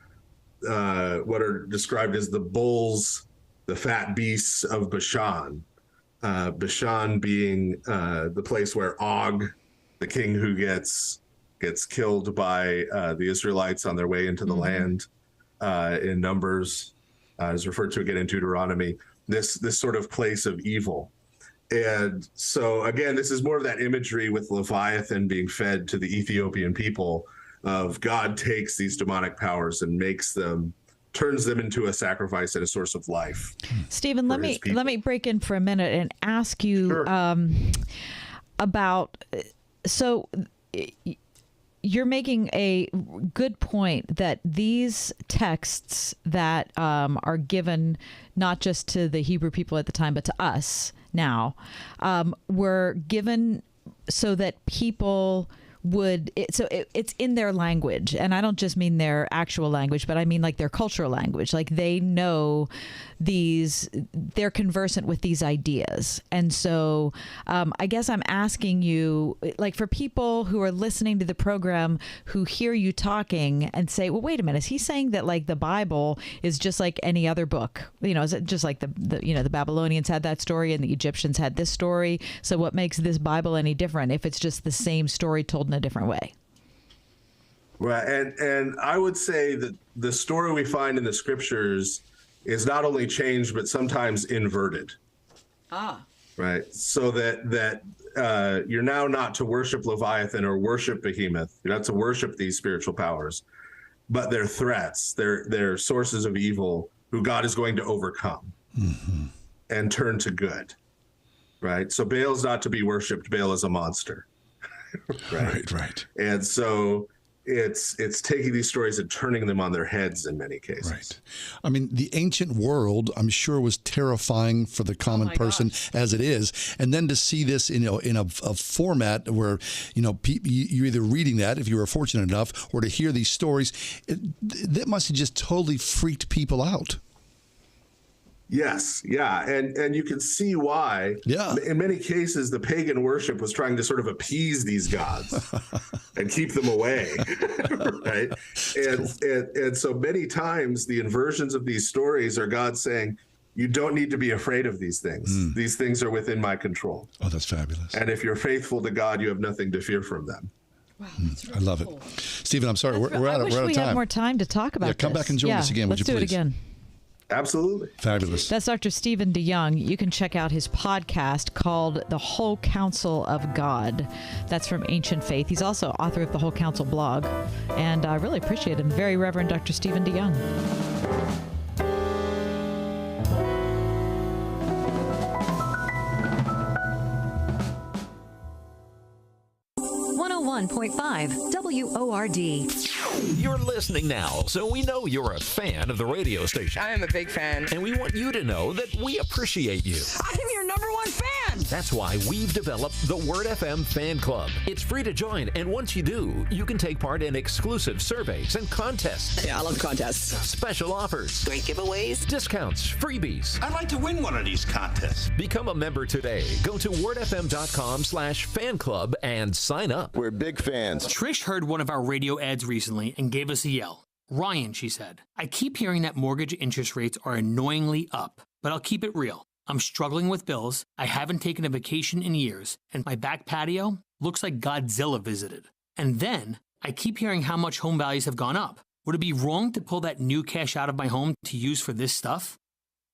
what are described as the bulls, the fat beasts of Bashan. Bashan being the place where Og, the king who gets killed by the Israelites on their way into the land in Numbers, is referred to again in Deuteronomy. This sort of place of evil. And so again, this is more of that imagery with Leviathan being fed to the Ethiopian people of God takes these demonic powers and turns them into a sacrifice and a source of life. Stephen, let me break in for a minute and ask you about, so you're making a good point that these texts that are given not just to the Hebrew people at the time, but to us now, were given so that people it's in their language. And I don't just mean their actual language, but I mean like their cultural language. Like they know they're conversant with these ideas. And so I guess I'm asking you, like for people who are listening to the program who hear you talking and say, well, wait a minute, is he saying that like the Bible is just like any other book? Is it just like the Babylonians had that story and the Egyptians had this story? So what makes this Bible any different if it's just the same story told in a different way? Right. And I would say that the story we find in the scriptures is not only changed, but sometimes inverted. Right. So that you're now not to worship Leviathan or worship Behemoth. You're not to worship these spiritual powers, but they're threats. They're sources of evil who God is going to overcome and turn to good. Right. So Baal's not to be worshipped. Baal is a monster. Right. And so it's taking these stories and turning them on their heads in many cases. Right. I mean, the ancient world, I'm sure, was terrifying for the common person as it is, and then to see this, in a format where you're either reading that if you were fortunate enough, or to hear these stories, that must have just totally freaked people out. Yes, yeah, and you can see why. Yeah. In many cases, the pagan worship was trying to sort of appease these gods and keep them away, right? And so many times the inversions of these stories are God saying, you don't need to be afraid of these things. These things are within my control. Oh, that's fabulous. And if you're faithful to God, you have nothing to fear from them. Wow, I love it. Stephen, I'm sorry, we're out of time. I wish we had more time to talk about this. Come back and join us again, would you please? Let's do it again. Absolutely. Fabulous. That's Dr. Stephen DeYoung. You can check out his podcast called The Whole Counsel of God. That's from Ancient Faith. He's also author of the Whole Counsel Blog. And I really appreciate him. Very Reverend Dr. Stephen DeYoung. 101.5 WORD. You're listening now, so we know you're a fan of the radio station. I am a big fan. And we want you to know that we appreciate you. I'm your #1 fan. That's why we've developed the Word FM Fan Club. It's free to join, and once you do, you can take part in exclusive surveys and contests. Yeah, I love contests. Special offers. Great giveaways. Discounts. Freebies. I'd like to win one of these contests. Become a member today. Go to wordfm.com/fan club and sign up. We're big fans. Trish heard one of our radio ads recently and gave us a yell. Ryan, she said, I keep hearing that mortgage interest rates are annoyingly up, but I'll keep it real. I'm struggling with bills, I haven't taken a vacation in years, and my back patio looks like Godzilla visited. And then, I keep hearing how much home values have gone up. Would it be wrong to pull that new cash out of my home to use for this stuff?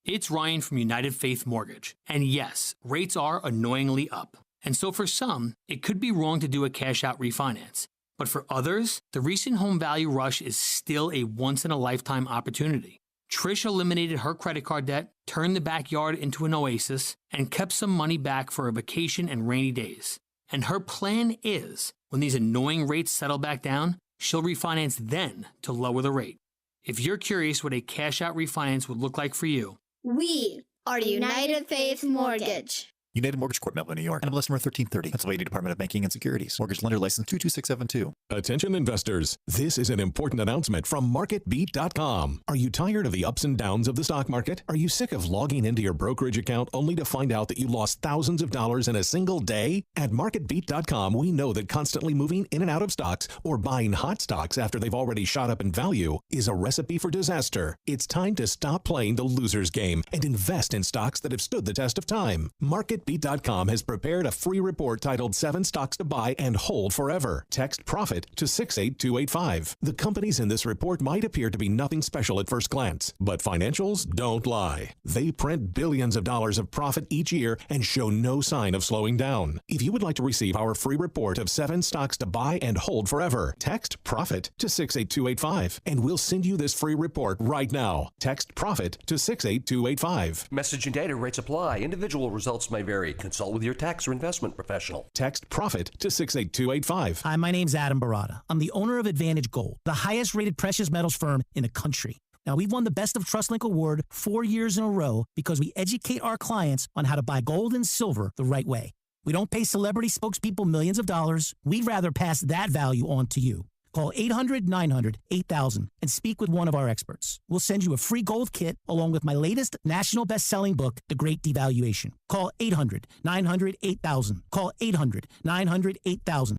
It's Ryan from United Faith Mortgage. And yes, rates are annoyingly up. And so for some, it could be wrong to do a cash out refinance. But for others, the recent home value rush is still a once-in-a-lifetime opportunity. Trish eliminated her credit card debt, turned the backyard into an oasis, and kept some money back for a vacation and rainy days. And her plan is, when these annoying rates settle back down, she'll refinance then to lower the rate. If you're curious what a cash-out refinance would look like for you, we are United Faith Mortgage. United Mortgage Corp, Melville, New York. NMLS number 1330. Pennsylvania Department of Banking and Securities. Mortgage lender license 22672. Attention investors. This is an important announcement from MarketBeat.com. Are you tired of the ups and downs of the stock market? Are you sick of logging into your brokerage account only to find out that you lost thousands of dollars in a single day? At MarketBeat.com, we know that constantly moving in and out of stocks or buying hot stocks after they've already shot up in value is a recipe for disaster. It's time to stop playing the loser's game and invest in stocks that have stood the test of time. MarketBeat.com has prepared a free report titled 7 Stocks to Buy and Hold Forever. Text PROFIT to 68285. The companies in this report might appear to be nothing special at first glance, but financials don't lie. They print billions of dollars of profit each year and show no sign of slowing down. If you would like to receive our free report of 7 Stocks to Buy and Hold Forever, text PROFIT to 68285, and we'll send you this free report right now. Text PROFIT to 68285. Message and data rates apply. Individual results may vary. Consult with your tax or investment professional. Text PROFIT to 68285. Hi, my name's Adam Barada. I'm the owner of Advantage Gold, the highest rated precious metals firm in the country. Now, we've won the Best of TrustLink Award 4 years in a row because we educate our clients on how to buy gold and silver the right way. We don't pay celebrity spokespeople millions of dollars. We'd rather pass that value on to you. Call 800-900-8000 and speak with one of our experts. We'll send you a free gold kit along with my latest national best-selling book, The Great Devaluation. Call 800-900-8000. Call 800-900-8000.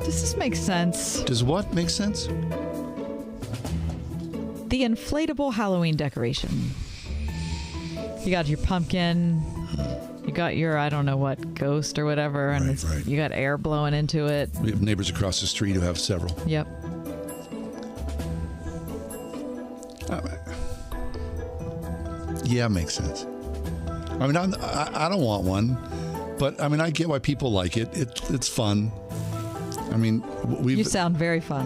Does this make sense? Does what make sense? The inflatable Halloween decoration. You got your pumpkin. You got your, I don't know what, ghost or whatever, and you got air blowing into it. We have neighbors across the street who have several. Yep. Yeah, it makes sense. I mean, I don't want one, but I mean, I get why people like it. It's fun. I mean, you sound very fun.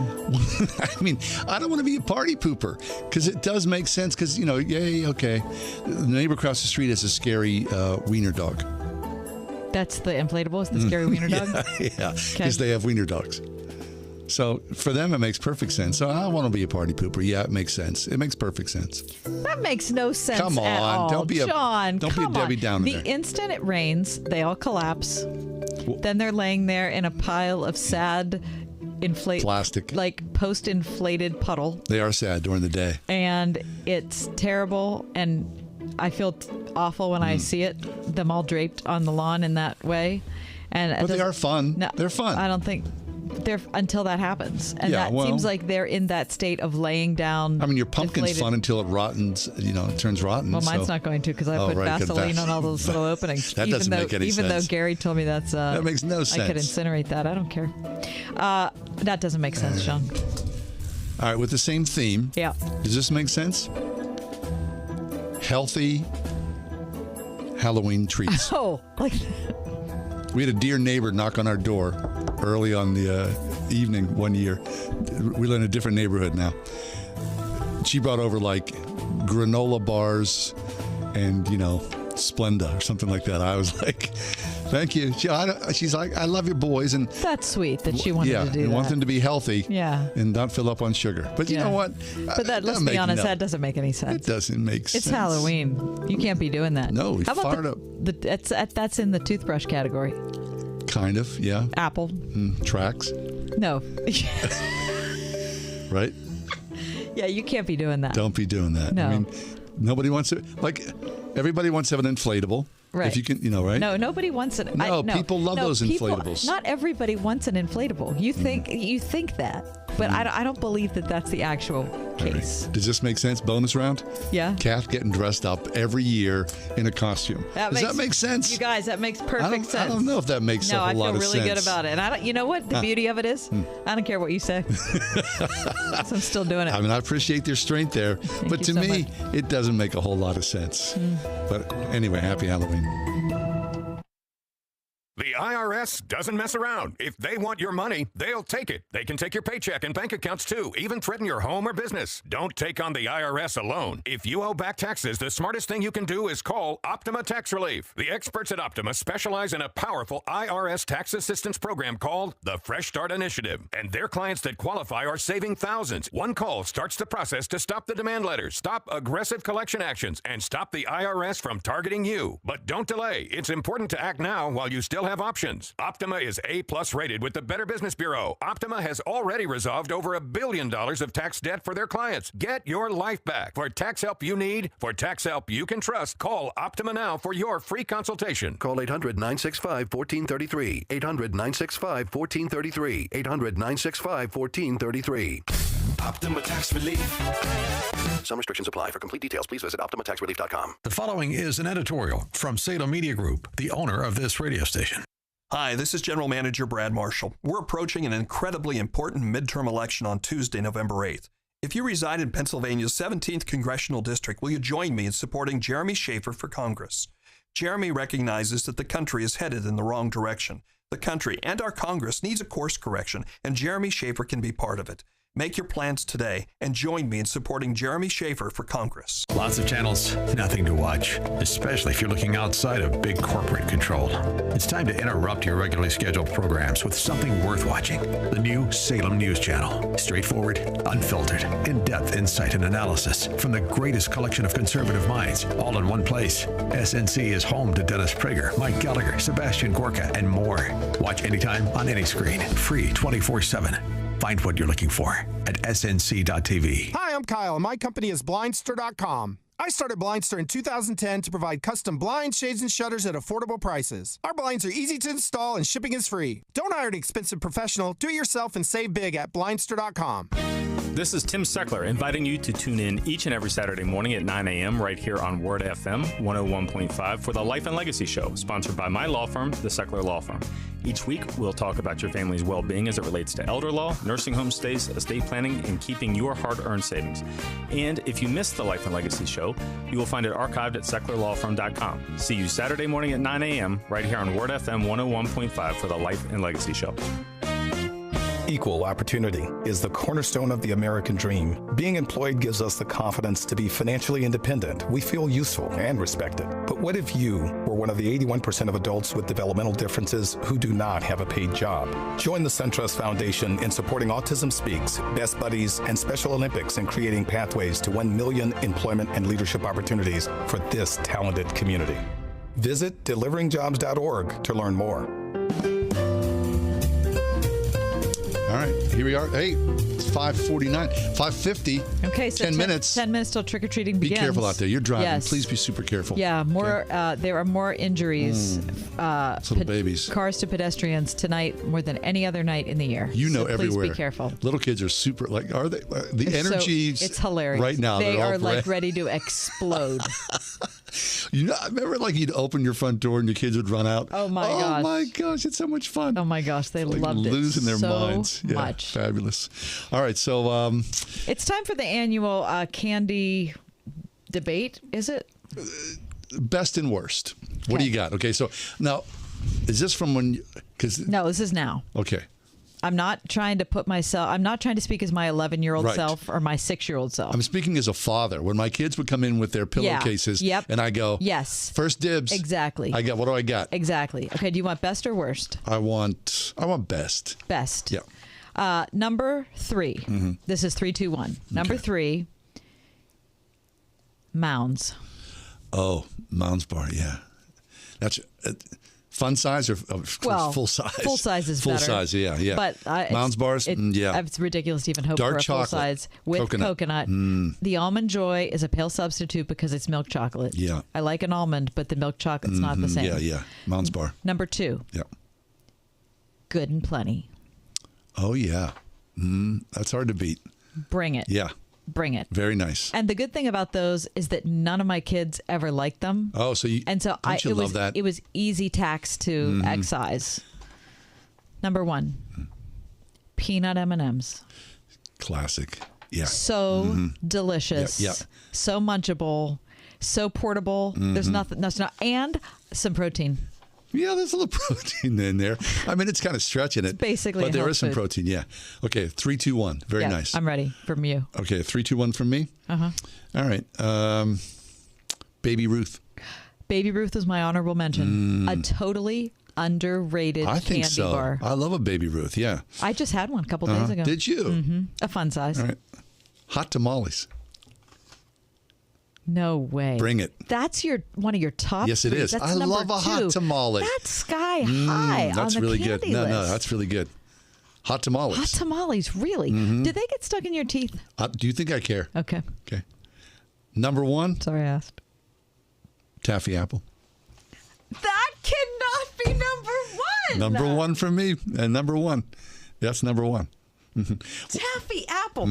I mean, I don't want to be a party pooper because it does make sense because, you know, yay, okay. The neighbor across the street has a scary wiener dog. That's the inflatable? Is the scary wiener dog? Yeah, because they have wiener dogs. So for them, it makes perfect sense. So I want to be a party pooper. Yeah, it makes sense. It makes perfect sense. That makes no sense Come on, at all. don't be a John, don't be a Debbie Downer. The instant it rains, they all collapse. Then they're laying there in a pile of sad plastic, like post-inflated puddle. They are sad during the day. And it's terrible. And I feel awful when I see it, them all draped on the lawn in that way. But they are fun. No, they're fun. I don't think they're until that happens. And that seems like they're in that state of laying down. I mean, your pumpkin's fun until it rottens, you know, it turns rotten. Well, mine's not going to because I put Vaseline on all those little openings. That doesn't make any sense. Even though Gary told me that's... that makes no sense. I could incinerate that. I don't care. That doesn't make sense, Sean. All right, with the same theme. Yeah. Does this make sense? Healthy Halloween treats. Oh, like... We had a dear neighbor knock on our door early on the evening one year. We live in a different neighborhood now. She brought over like granola bars and, you know, Splenda or something like that. I was like, thank you. She's like, I love your boys. And that's sweet that she wanted to do that. Yeah, and want them to be healthy. Yeah. And not fill up on sugar. But you know what? But let's be honest, that doesn't make any sense. It doesn't make sense. It's Halloween. You can't be doing that. No, we fired up. That's in the toothbrush category. Kind of, yeah. Apple. Tracks. No. Right? Yeah, you can't be doing that. Don't be doing that. No. I mean, nobody wants it. Like, everybody wants to have an inflatable. Right. If you can, you know, right? No, nobody wants it. No, people love those inflatables. Not everybody wants an inflatable. You think that, but I don't believe that that's the actual case. Right. Does this make sense? Bonus round? Yeah. Kath getting dressed up every year in a costume. Does that make sense? You guys, that makes perfect sense. I don't know if that makes a whole lot of sense. No, I feel really good about it. And you know what? The beauty of it is, I don't care what you say. So I'm still doing it. I mean, I appreciate their strength there, but to me, it doesn't make a whole lot of sense. But anyway, happy Halloween. The IRS IRS doesn't mess around. If they want your money, they'll take it. They can take your paycheck and bank accounts too, even threaten your home or business. Don't take on the IRS alone. If you owe back taxes, the smartest thing you can do is call Optima Tax Relief. The experts at Optima specialize in a powerful IRS tax assistance program called the Fresh Start Initiative. And their clients that qualify are saving thousands. One call starts the process to stop the demand letters, stop aggressive collection actions, and stop the IRS from targeting you. But don't delay. It's important to act now while you still have options. Optima is A+ rated with the Better Business Bureau. Optima has already resolved over $1 billion of tax debt for their clients. Get your life back. For tax help you need, for tax help you can trust, call Optima now for your free consultation. Call 800-965-1433. 800-965-1433. 800-965-1433. Optima Tax Relief. Some restrictions apply. For complete details, please visit OptimaTaxRelief.com. The following is an editorial from Salem Media Group, the owner of this radio station. Hi, this is General Manager Brad Marshall. We're approaching an incredibly important midterm election on Tuesday, November 8th. If you reside in Pennsylvania's 17th Congressional District, will you join me in supporting Jeremy Schaefer for Congress? Jeremy recognizes that the country is headed in the wrong direction. The country and our Congress needs a course correction, and Jeremy Schaefer can be part of it. Make your plans today and join me in supporting Jeremy Schaefer for Congress. Lots of channels, nothing to watch, especially if you're looking outside of big corporate control. It's time to interrupt your regularly scheduled programs with something worth watching. The new Salem News Channel. Straightforward, unfiltered, in-depth insight and analysis from the greatest collection of conservative minds, all in one place. SNC is home to Dennis Prager, Mike Gallagher, Sebastian Gorka, and more. Watch anytime on any screen. Free 24/7. Find what you're looking for at snc.tv. Hi, I'm Kyle, and my company is Blindster.com. I started Blindster in 2010 to provide custom blinds, shades, and shutters at affordable prices. Our blinds are easy to install and shipping is free. Don't hire an expensive professional. Do it yourself and save big at Blindster.com. This is Tim Seckler inviting you to tune in each and every Saturday morning at 9 a.m. right here on Word FM 101.5 for the Life and Legacy Show, sponsored by my law firm, the Seckler Law Firm. Each week, we'll talk about your family's well-being as it relates to elder law, nursing home stays, estate planning, and keeping your hard-earned savings. And if you missed the Life and Legacy Show, you will find it archived at secklerlawfirm.com. See you Saturday morning at 9 a.m. right here on Word FM 101.5 for the Life and Legacy Show. Equal opportunity is the cornerstone of the American dream. Being employed gives us the confidence to be financially independent. We feel useful and respected. But what if you were one of the 81% of adults with developmental differences who do not have a paid job? Join the SunTrust Foundation in supporting Autism Speaks, Best Buddies, and Special Olympics in creating pathways to 1 million employment and leadership opportunities for this talented community. Visit deliveringjobs.org to learn more. All right, here we are. Hey, it's 5:49, 5:50. Okay, so 10 minutes. 10 minutes till trick-or-treating begins. Be careful out there. You're driving. Yes. Please be super careful. Yeah, more. There are more injuries. Little babies. Cars to pedestrians tonight more than any other night in the year. You know, so everywhere. Please be careful. Little kids are super, like, are they? The energy. It's hilarious. Right now. They are all like ready to explode. You know, I remember like you'd open your front door and your kids would run out. Oh my gosh. Oh my gosh, it's so much fun. Oh my gosh, they loved it losing their so minds. Yeah, much. Fabulous. All right, so it's time for the annual candy debate, is it? Best and worst. What do you got? Okay, so now is this from when No, this is now. Okay. I'm not trying to speak as my 11-year-old Right. self or my 6-year-old self. I'm speaking as a father. When my kids would come in with their pillowcases, and I go, yes, first dibs. Exactly. What do I got? Exactly. Okay, do you want best or worst? I want best. Best. Yeah. Number 3. Mm-hmm. This is 3, 2, 1. Number 3, Mounds. Oh, Mounds bar, yeah. That's fun size or full size? Full size is better. Full size, yeah. But Mounds bars, yeah. It's ridiculous to even hope Dark for a chocolate. full size with coconut. The Almond Joy is a pale substitute because it's milk chocolate. Yeah. I like an almond, but the milk chocolate's not the same. Yeah. Mounds bar. Number 2. Yeah. Good and Plenty. Oh, yeah. That's hard to beat. Bring it. Yeah. Bring it. Very nice. And the good thing about those is that none of my kids ever liked them. Oh, so you love that? It was easy tax to excise. Number 1, peanut M&Ms. Classic. Yeah. So delicious. Yeah. So munchable. So portable. There's nothing. And some protein. Yeah, there's a little protein in there. I mean, it's kind of stretching it. It's basically but there health is some food. protein, yeah. Okay, 3, 2, 1. Very nice. I'm ready from you. Okay, 3, 2, 1 from me? Uh-huh. All right. Baby Ruth. Baby Ruth is my honorable mention. A totally underrated I think candy so. bar. I love a Baby Ruth, yeah. I just had one a couple days ago. Did you? Mm-hmm. A fun size. All right. Hot tamales. No way. Bring it. That's one of your top Yes, it three. is. That's I number love a 2. hot tamale. That's sky high That's on the really candy good. list. No, that's really good. Hot tamales. Hot tamales, really? Mhm. Did they get stuck in your teeth? Do you think I care? Okay. Okay. Number 1. Sorry, I asked. Taffy apple. That cannot be number 1. Number 1 for me. And number 1. That's number 1. Taffy apple.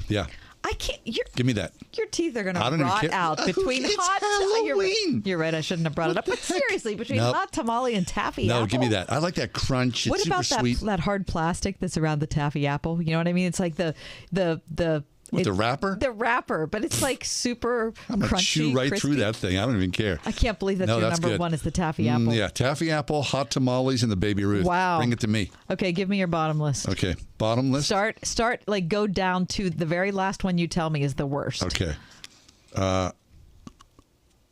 Yeah. I can't. Give me that. Your teeth are going to I don't even rot care. out between It's hot. Halloween. You're right. I shouldn't have brought it up. But seriously, between Nope. hot tamale and taffy No, apple. give me that. I like that crunch. It's What super about sweet. that hard plastic that's around the taffy apple? You know what I mean? It's like the The wrapper? The wrapper, but it's like super I'm going to crunchy, chew right crispy. through that thing. I don't even care. I can't believe that's No, your that's number good. 1 is the taffy apple. Yeah, taffy apple, hot tamales, and the Baby Ruth. Wow. Bring it to me. Okay, give me your bottom list. Okay, bottom list. Start like go down to the very last one you tell me is the worst. Okay.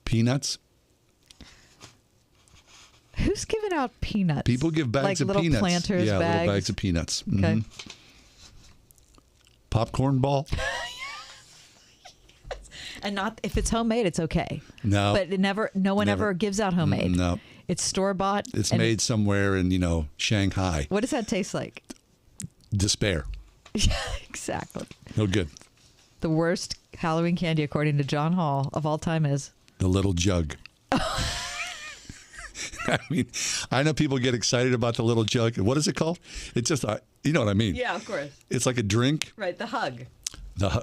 Peanuts. Who's giving out peanuts? People give bags like of little peanuts. planters yeah, bags. little bags of peanuts. Okay. Mhm. Popcorn ball. And not if it's homemade, it's okay. No. But no one Never. ever gives out homemade. No. It's store bought. It's made somewhere in, Shanghai. What does that taste like? Despair. Yeah, exactly. No good. The worst Halloween candy, according to John Hall, of all time is The little jug. I mean, I know people get excited about the little jug. What is it called? It's just, you know what I mean. Yeah, of course. It's like a drink. Right, the hug.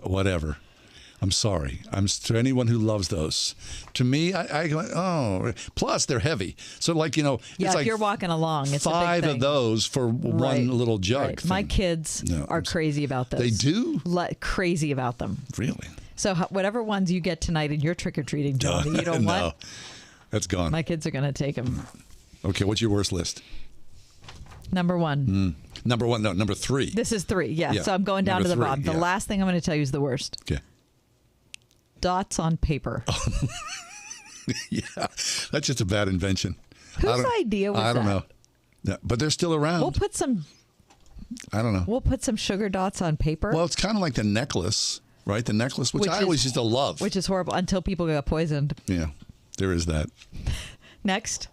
Whatever. I'm sorry. To anyone who loves those. To me, I go, oh. Plus, they're heavy. So, Yeah, it's if like you're walking along, it's 5 a big of thing. those for Right, one little jug. right. My kids are crazy about those. They do? Crazy about them. Really? So whatever ones you get tonight in your trick-or-treating, John, that you don't No, want, that's gone. my kids are going to take them. Okay, what's your worst list? Number 1. Number 1, no, number 3. This is 3, yeah. Yeah, So I'm going down number to the 3, bottom. The yeah. last thing I'm going to tell you is the worst. Okay. Dots on paper. Yeah, that's just a bad invention. Whose idea was I don't that? know. Yeah, but they're still around. We'll put some sugar dots on paper. Well, it's kind of like the necklace, right? The necklace, which I always used to love. Which is horrible until people got poisoned. Yeah, there is that. Next,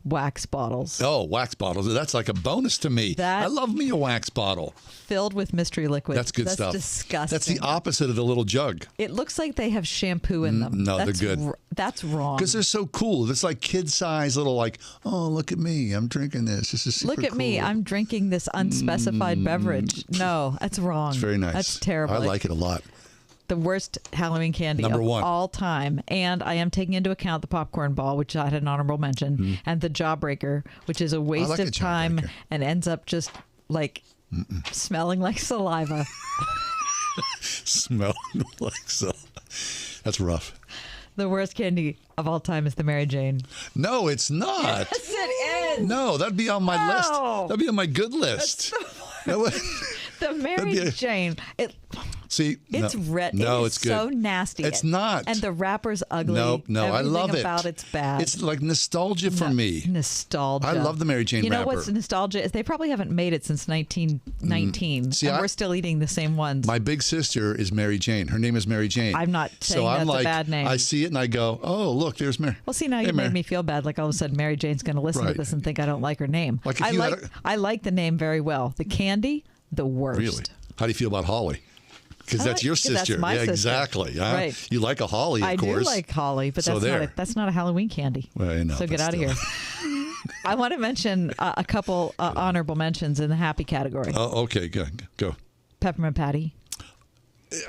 wax bottles. Oh, wax bottles. That's like a bonus to me. I love me a wax bottle. Filled with mystery liquid. That's good stuff. That's disgusting. That's the opposite of the little jug. It looks like they have shampoo in them. No, That's they're good. That's wrong. Because they're so cool. It's like kid-size little oh, look at me. I'm drinking this. This is super Look at me. cool. I'm drinking this unspecified beverage. No, that's wrong. It's very nice. That's terrible. I like it a lot. The worst Halloween candy Number of 1. all time. And I am taking into account the popcorn ball, which I had an honorable mention, and the Jawbreaker, which is a waste like of a time Jawbreaker. and ends up just smelling like saliva. Smelling like so. That's rough. The worst candy of all time is the Mary Jane. No, it's not. Yes, it is. No, that'd be on my list. That'd be on my good list. The Mary Jane. See, It's no, red. No, it it's is good. so nasty. It's not. And the wrapper's ugly. No, I Everything love it. about it's bad. It's like nostalgia for me. Nostalgia. I love the Mary Jane You know wrapper. what's nostalgia is they probably haven't made it since 1919, See, and I- we're still eating the same ones. My big sister is Mary Jane. Her name is Mary Jane. I'm not saying so I'm that's a like, bad name. I see it and I go, oh, look, there's Mary. Well, see, now Hey, you Mary. made me feel bad. Like all of a sudden, Mary Jane's going to listen to Right. this and think I don't like her name. Like if I you had like I like the name very well. The candy, the worst. Really? How do you feel about Holly? Because that's your 'cause that's sister. my Yeah, sister. exactly. Huh? Right. You like a Holly, of I course. do like holly, but So that's not a Halloween candy. Well, I know, so get but out of still. here. I want to mention a couple honorable mentions in the happy category. Oh, okay, good. Go. Peppermint patty.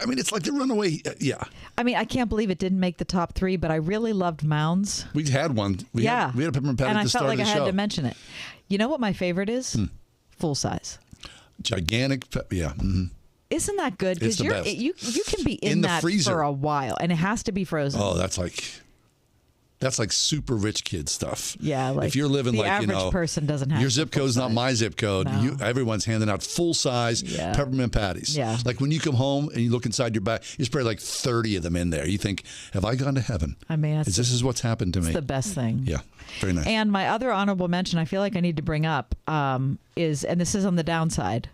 I mean, it's like the runaway. Yeah. I mean, I can't believe it didn't make the top 3, but I really loved Mounds. We had one. We had a peppermint patty and at I the felt start like of the I show. had to mention it. You know what my favorite is? Full size. Gigantic. Yeah. Mm-hmm. Isn't that good? It's Because the best. you can be in In the that freezer. for a while, and it has to be frozen. Oh, that's like. That's like super rich kid stuff. Yeah, like if you're living the like, average person doesn't have your zip code's not my zip code. No. Everyone's handing out full size peppermint patties. Yeah. Like when you come home and you look inside your bag, there's probably like 30 of them in there. You think, have I gone to heaven? I mean, this is what's happened to me. It's the best thing. Yeah, very nice. And my other honorable mention, I feel like I need to bring up, is, and this is on the downside,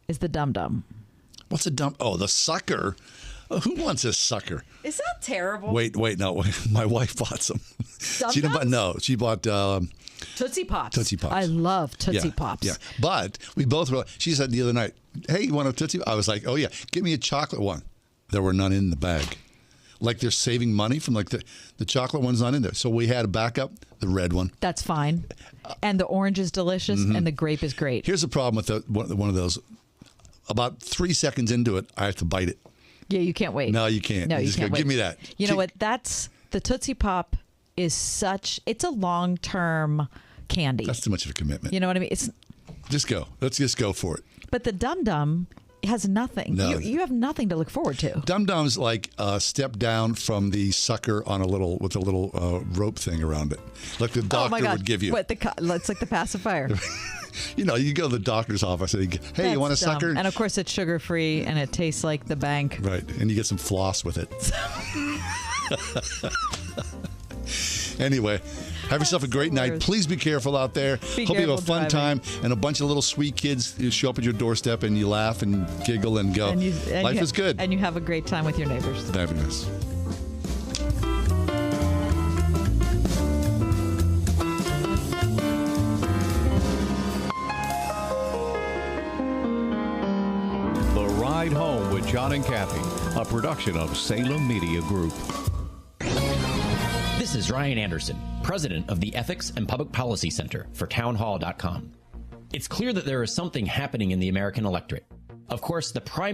is the Dum Dum. What's a dum? Oh, the sucker. Who wants a sucker? Is that terrible? Wait, no. My wife bought some. She didn't buy. No, she bought Tootsie Pops. Tootsie Pops. I love Tootsie Pops. Yeah, but we both were. She said the other night, "Hey, you want a Tootsie?" I was like, "Oh yeah, give me a chocolate one." There were none in the bag. Like they're saving money from like the chocolate one's not in there. So we had a backup, the red one. That's fine. And the orange is delicious, and the grape is great. Here's the problem with one of those. About 3 seconds into it, I have to bite it. Yeah, you can't wait. No, you can't. No, you just can't go, wait. give me that. You know what? That's the Tootsie Pop is it's a long-term candy. That's too much of a commitment. You know what I mean? It's just go. Let's just go for it. But the Dum Dum has nothing. No. You have nothing to look forward to. Dum Dum's like a step down from the sucker on with a little rope thing around it, like the doctor would give you. What it's like the pacifier. You know, you go to the doctor's office and you go, hey, That's you want a dumb. sucker? And of course, it's sugar-free and it tastes like the bank. Right, and you get some floss with it. Anyway, have yourself a great night. Please be careful out there. Hope you have a fun time. And a bunch of little sweet kids who show up at your doorstep and you laugh and giggle and go, life is good. And you have a great time with your neighbors. Fabulous. Ride Home with John and Kathy, a production of Salem Media Group. This is Ryan Anderson, president of the Ethics and Public Policy Center for townhall.com. It's clear that there is something happening in the American electorate. Of course, the primary